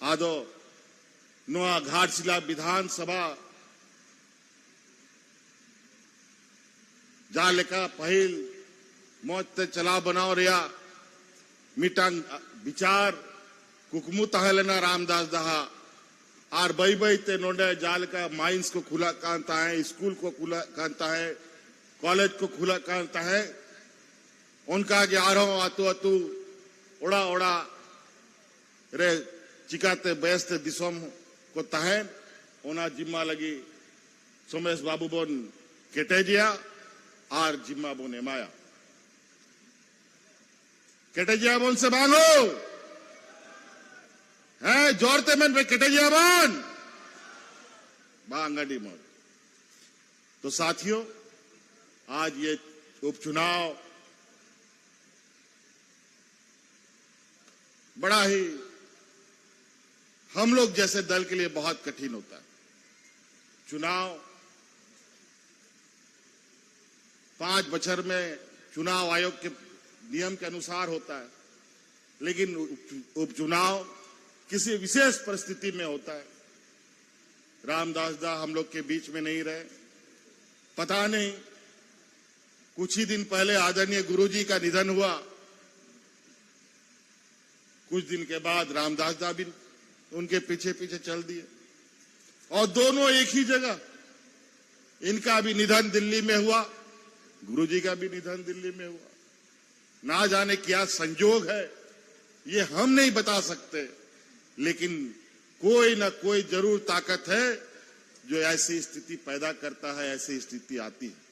आदो नोआ घाटशिला विधानसभा जा लेका पहिल मौत ते चला बनाओ रिया मिटांग विचार कुकमु तहलना रामदास दहा आर बई बई ते नोडे जाल का माइंस को खुला कांता है स्कूल को खुला कांता है कॉलेज को खुला कांता है उनका 11 आतु आतु ओड़ा ओड़ा रे चिकाते बेस्ते दिसोम को तहन ओना जिम्मा लगी सोमेश बाबू बोन केटेजिया आर जिम्मा बोन एमाया केटेजिया बोन से बांगो है जोरते मन पे केटेजिया बोन बांगड़ी मोड़ तो साथियों आज ये उपचुनाव बड़ा ही हम लोग जैसे दल के लिए बहुत कठिन होता है। चुनाव 5 बछर में चुनाव आयोग के नियम के अनुसार होता है, लेकिन उपचुनाव किसी विशेष परिस्थिति में होता है। रामदास दा हम लोग के बीच में नहीं रहे, पता नहीं कुछ ही दिन पहले आदरणीय गुरुजी का निधन हुआ, कुछ दिन के बाद रामदास दा भी उनके पीछे पीछे चल दिए और दोनों एक ही जगह। इनका भी निधन दिल्ली में हुआ, गुरुजी का भी निधन दिल्ली में हुआ। ना जाने क्या संजोग है ये हम नहीं बता सकते, लेकिन कोई ना कोई जरूर ताकत है जो ऐसी स्थिति पैदा करता है, ऐसी स्थिति आती है।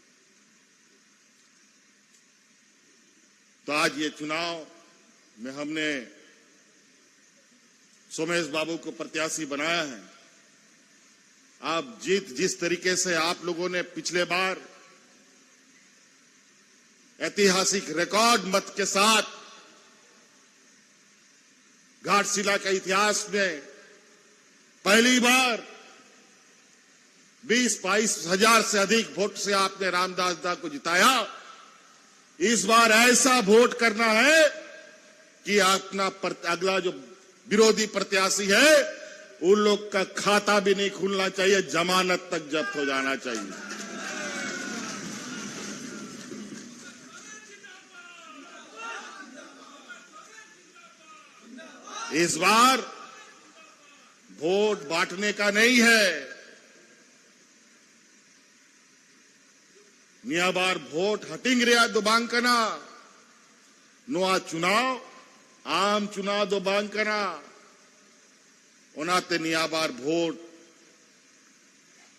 तो आज ये चुनाव में हमने सोमेश बाबू को प्रत्याशी बनाया है। आप जीत जिस तरीके से आप लोगों ने पिछले बार ऐतिहासिक रिकॉर्ड मत के साथ घाटशिला के इतिहास में पहली बार 20-22 हजार से अधिक वोट से आपने रामदास दा को जिताया, इस बार ऐसा वोट करना है कि अपना अगला जो विरोधी प्रत्याशी है उन लोग का खाता भी नहीं खुलना चाहिए, जमानत तक जब्त हो जाना चाहिए। इस बार वोट बांटने का नहीं है, निया बार वोट हटिंग रिया दो बांकना नोआ चुनाव आम चुनाव दो बांकना ओनाते निया बार वोट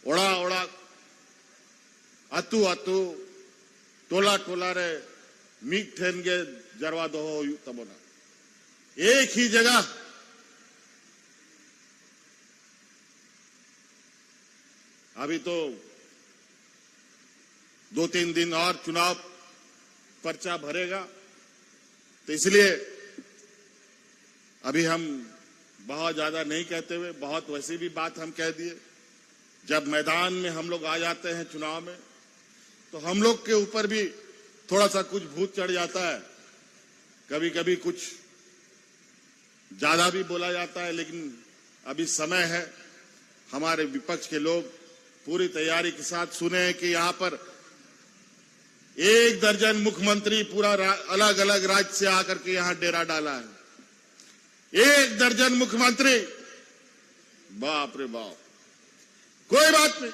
ओड़ा ओड़ा अतु अतु टोला टोला रे मीट ठेन गे जरवा दो हो तबोना एक ही जगह। अभी तो 2-3 दिन और चुनाव पर्चा भरेगा, तो इसलिए अभी हम बहुत ज्यादा नहीं कहते हुए बहुत वैसी भी बात हम कह दिए। जब मैदान में हम लोग आ जाते हैं चुनाव में, तो हम लोग के ऊपर भी थोड़ा सा कुछ भूत चढ़ जाता है, कभी कभी कुछ ज्यादा भी बोला जाता है। लेकिन अभी समय है, हमारे विपक्ष के लोग पूरी तैयारी के साथ सुने हैं कि यहाँ पर 1 दर्जन मुख्यमंत्री पूरा अलग अलग राज्य से आकर के यहाँ डेरा डाला है। 1 दर्जन मुख्यमंत्री बाप रे बाप, कोई बात नहीं,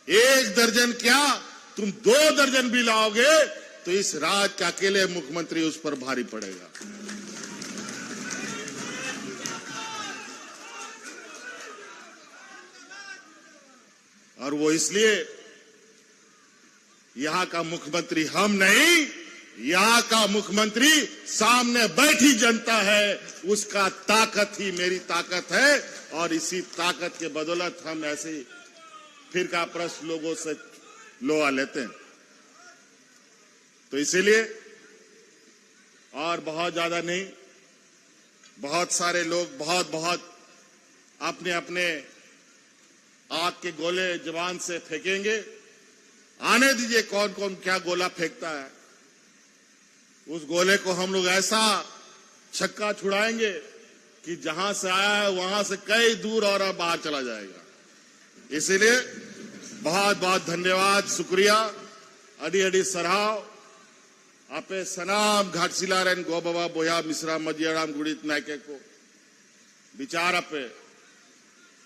1 दर्जन क्या तुम 2 दर्जन भी लाओगे तो इस राज्य का अकेले मुख्यमंत्री उस पर भारी पड़ेगा। और वो इसलिए यहां का मुख्यमंत्री हम नहीं, यहां का मुख्यमंत्री सामने बैठी जनता है, उसका ताकत ही मेरी ताकत है। और इसी ताकत के बदौलत हम ऐसे फिर का प्रश्न लोगों से लोहा लेते हैं। तो इसीलिए और बहुत ज्यादा नहीं, बहुत सारे लोग बहुत अपने अपने आग के गोले जवान से फेंकेंगे। आने दीजिए कौन कौन क्या गोला फेंकता है, उस गोले को हम लोग ऐसा छक्का छुड़ाएंगे कि जहां से आया है वहां से कई दूर और बाहर चला जाएगा। इसीलिए बहुत बहुत धन्यवाद, शुक्रिया, अडी अडी सराव आपे सनाम घाटशिला रेन गो बाबा बोया मिश्रा मजियाराम गुड़ित नायके को विचार आपे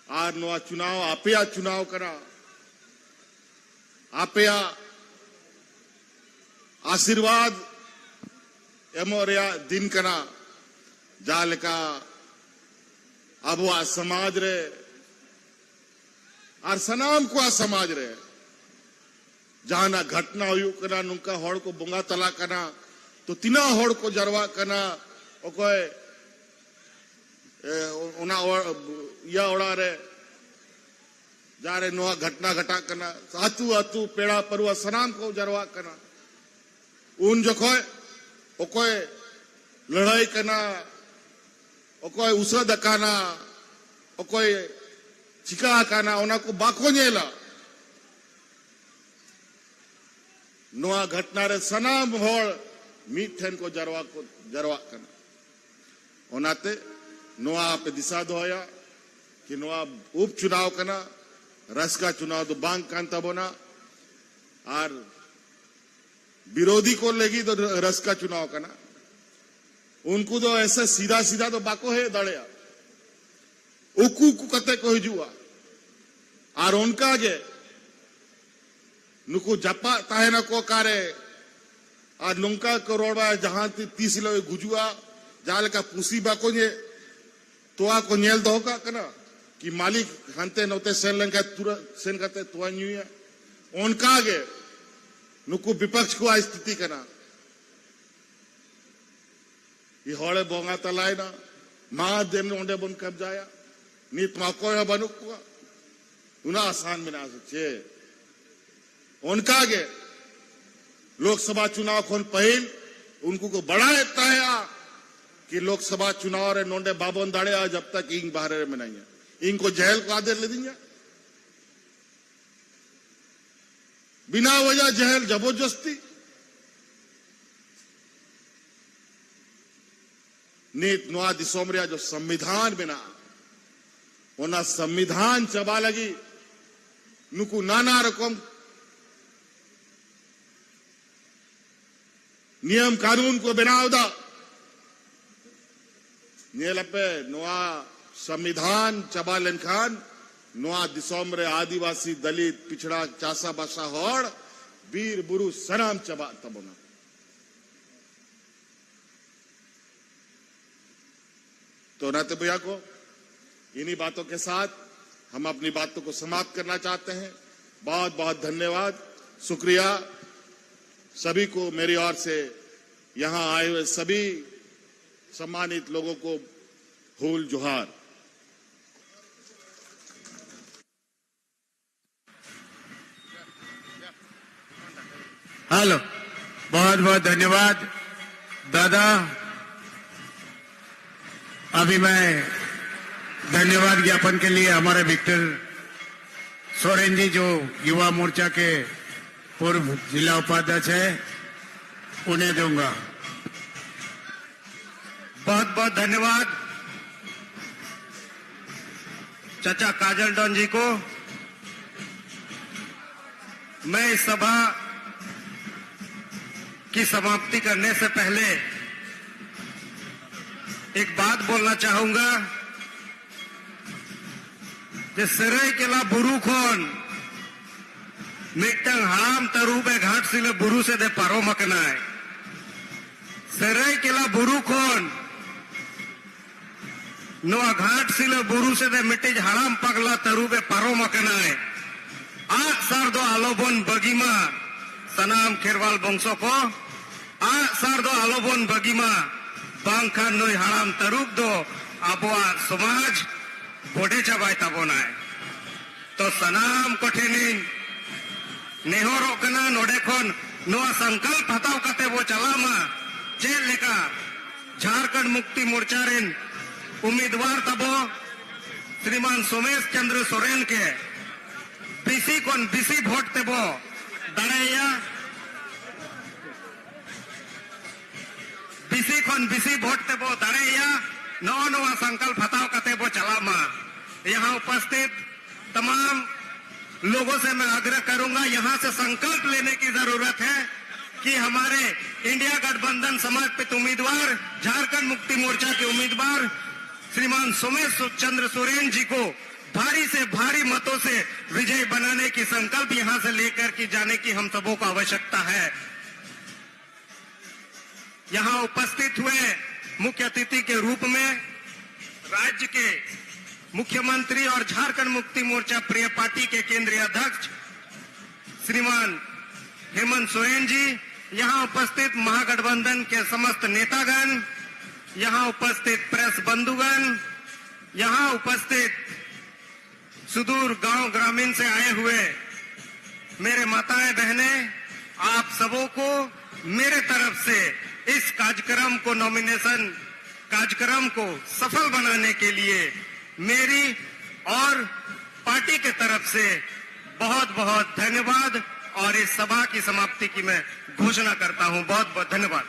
आर नवा चुनाव आपे चुनाव करा आपे आशीर्वाद एमोरिया दिन कना जाल का अब समाज रे और सनाम को समाज रे जहां घटना हुई कना नुका हड़ को बोंगा तला कना तो तीना हड़ को जरवा कना ओकोय उना या ओड़ा रे जारे नोआ घटना घटा कना हाथू हाथू पेड़ा परुआ सनाम को जरवा कना उन जोखोय ओकोय लड़ाई कना ओकोय उसद काना ओकोय चिका काना ओना को बाको नेला नोआ घटना रे सनाम होड़ मीठन को जरवा कना ओनाते नोआ पे दिशा दोया कि नोआ उपचुनाव कना रस का चुनाव तो बांग कांता बोना और विरोधी को लेगी तो रस का चुनाव करना उनको तो ऐसा सीधा सीधा तो बाको है दड़िया उकू कते को हिजुआ और उनका जे नुकु जपा ताहेना को कारे और नुंका करोड़वा जहां 30 लो गुजुआ जाल का पुसी बाको ने तो को नेल दो का कना कि मालिक हंते नोते सेन करते तो न्यूया उनका आगे नुकु विपक्ष को स्थिति करना ये हड़े बोंगा तलाय ना मां दिन ओंडे बन कब जाया नीत माको है बनुक को उना आसान बना सके उनका आगे लोकसभा चुनाव खोन पहल उनको को बड़ा लेता है कि लोकसभा चुनाव रे नोंडे बाबन दाड़े जब तक इंग बाहर में नहीं है इनको जेल को आदेश ले देंगे बिना वजह जेल जबरदस्ती नीत नुआ दिसोमरिया जो संविधान बिना ओना संविधान चबा लगी नुकु नाना रकम नियम कानून को बनाव दा नेलपे नुआ संविधान चबालन खान नुआ दिसोमरे आदिवासी दलित पिछड़ा चासा बासा होड़ वीर बुरु सनाम चबा तबना तो नाते भैया को इन्हीं बातों के साथ हम अपनी बातों को समाप्त करना चाहते हैं। बहुत बहुत धन्यवाद, शुक्रिया सभी को मेरी ओर से यहां आए हुए सभी सम्मानित लोगों को फूल जोहार। हेलो, बहुत बहुत धन्यवाद दादा। अभी मैं धन्यवाद ज्ञापन के लिए हमारे विक्टर सोरेन जी जो युवा मोर्चा के पूर्व जिला उपाध्यक्ष है उन्हें दूंगा। बहुत बहुत धन्यवाद चाचा काजल डॉन जी को। मैं इस सभा की समाप्ति करने से पहले एक बात बोलना चाहूंगा जे सरायकेला बुरु खन मिटन हाराम तरुबे घाटशिला बुरु से दे पारोम अकनाय सरायकेला बुरु खन नोआ घाटशिला बुरु से दे मिटिज हाराम पगला तरुबे पारोम अकनाय आग सार दो आलोबन बगीमा सनाम खेरवाल बंशो को आग सार दो आलोबन बगीमा बांखान नोई हाराम तरुब दो आबुआ समाज बोडे चाबाय ताबोनाय तो सनाम कठिनी नेहरो कना नोडे खन नोआ संकल्प हताव कते वो चलामा चेल लेका झारखंड मुक्ति मोर्चा रेन उम्मीदवार तबो श्रीमान सोमेश चंद्र सोरेन के बीसी कोन बीसी वोट तेबो दाड़ाया बीसी कोन बीसी वोट तेबो दाड़ाया नवा संकल्प हताव कते वो चलामा यहाँ उपस्थित तमाम लोगों से मैं आग्रह करूंगा यहाँ से संकल्प लेने की जरूरत है कि हमारे इंडिया गठबंधन समर्पित उम्मीदवार झारखंड मुक्ति मोर्चा के उम्मीदवार श्रीमान सोमेश चंद्र सोरेन जी को भारी से भारी मतों से विजय बनाने की संकल्प यहाँ से लेकर के जाने की हम सबों को आवश्यकता है। यहाँ उपस्थित हुए मुख्य अतिथि के रूप में राज्य के मुख्यमंत्री और झारखंड मुक्ति मोर्चा प्रिय पार्टी के केंद्रीय अध्यक्ष श्रीमान हेमंत सोरेन जी, यहाँ उपस्थित महागठबंधन के समस्त नेतागण, यहाँ उपस्थित प्रेस बंधुगण, यहाँ उपस्थित सुदूर गांव ग्रामीण से आए हुए मेरे माताएं बहनें, आप सबों को मेरे तरफ से इस कार्यक्रम को नॉमिनेशन कार्यक्रम को सफल बनाने के लिए मेरी और पार्टी के तरफ से बहुत बहुत धन्यवाद और इस सभा की समाप्ति की मैं घोषणा करता हूं। बहुत बहुत धन्यवाद।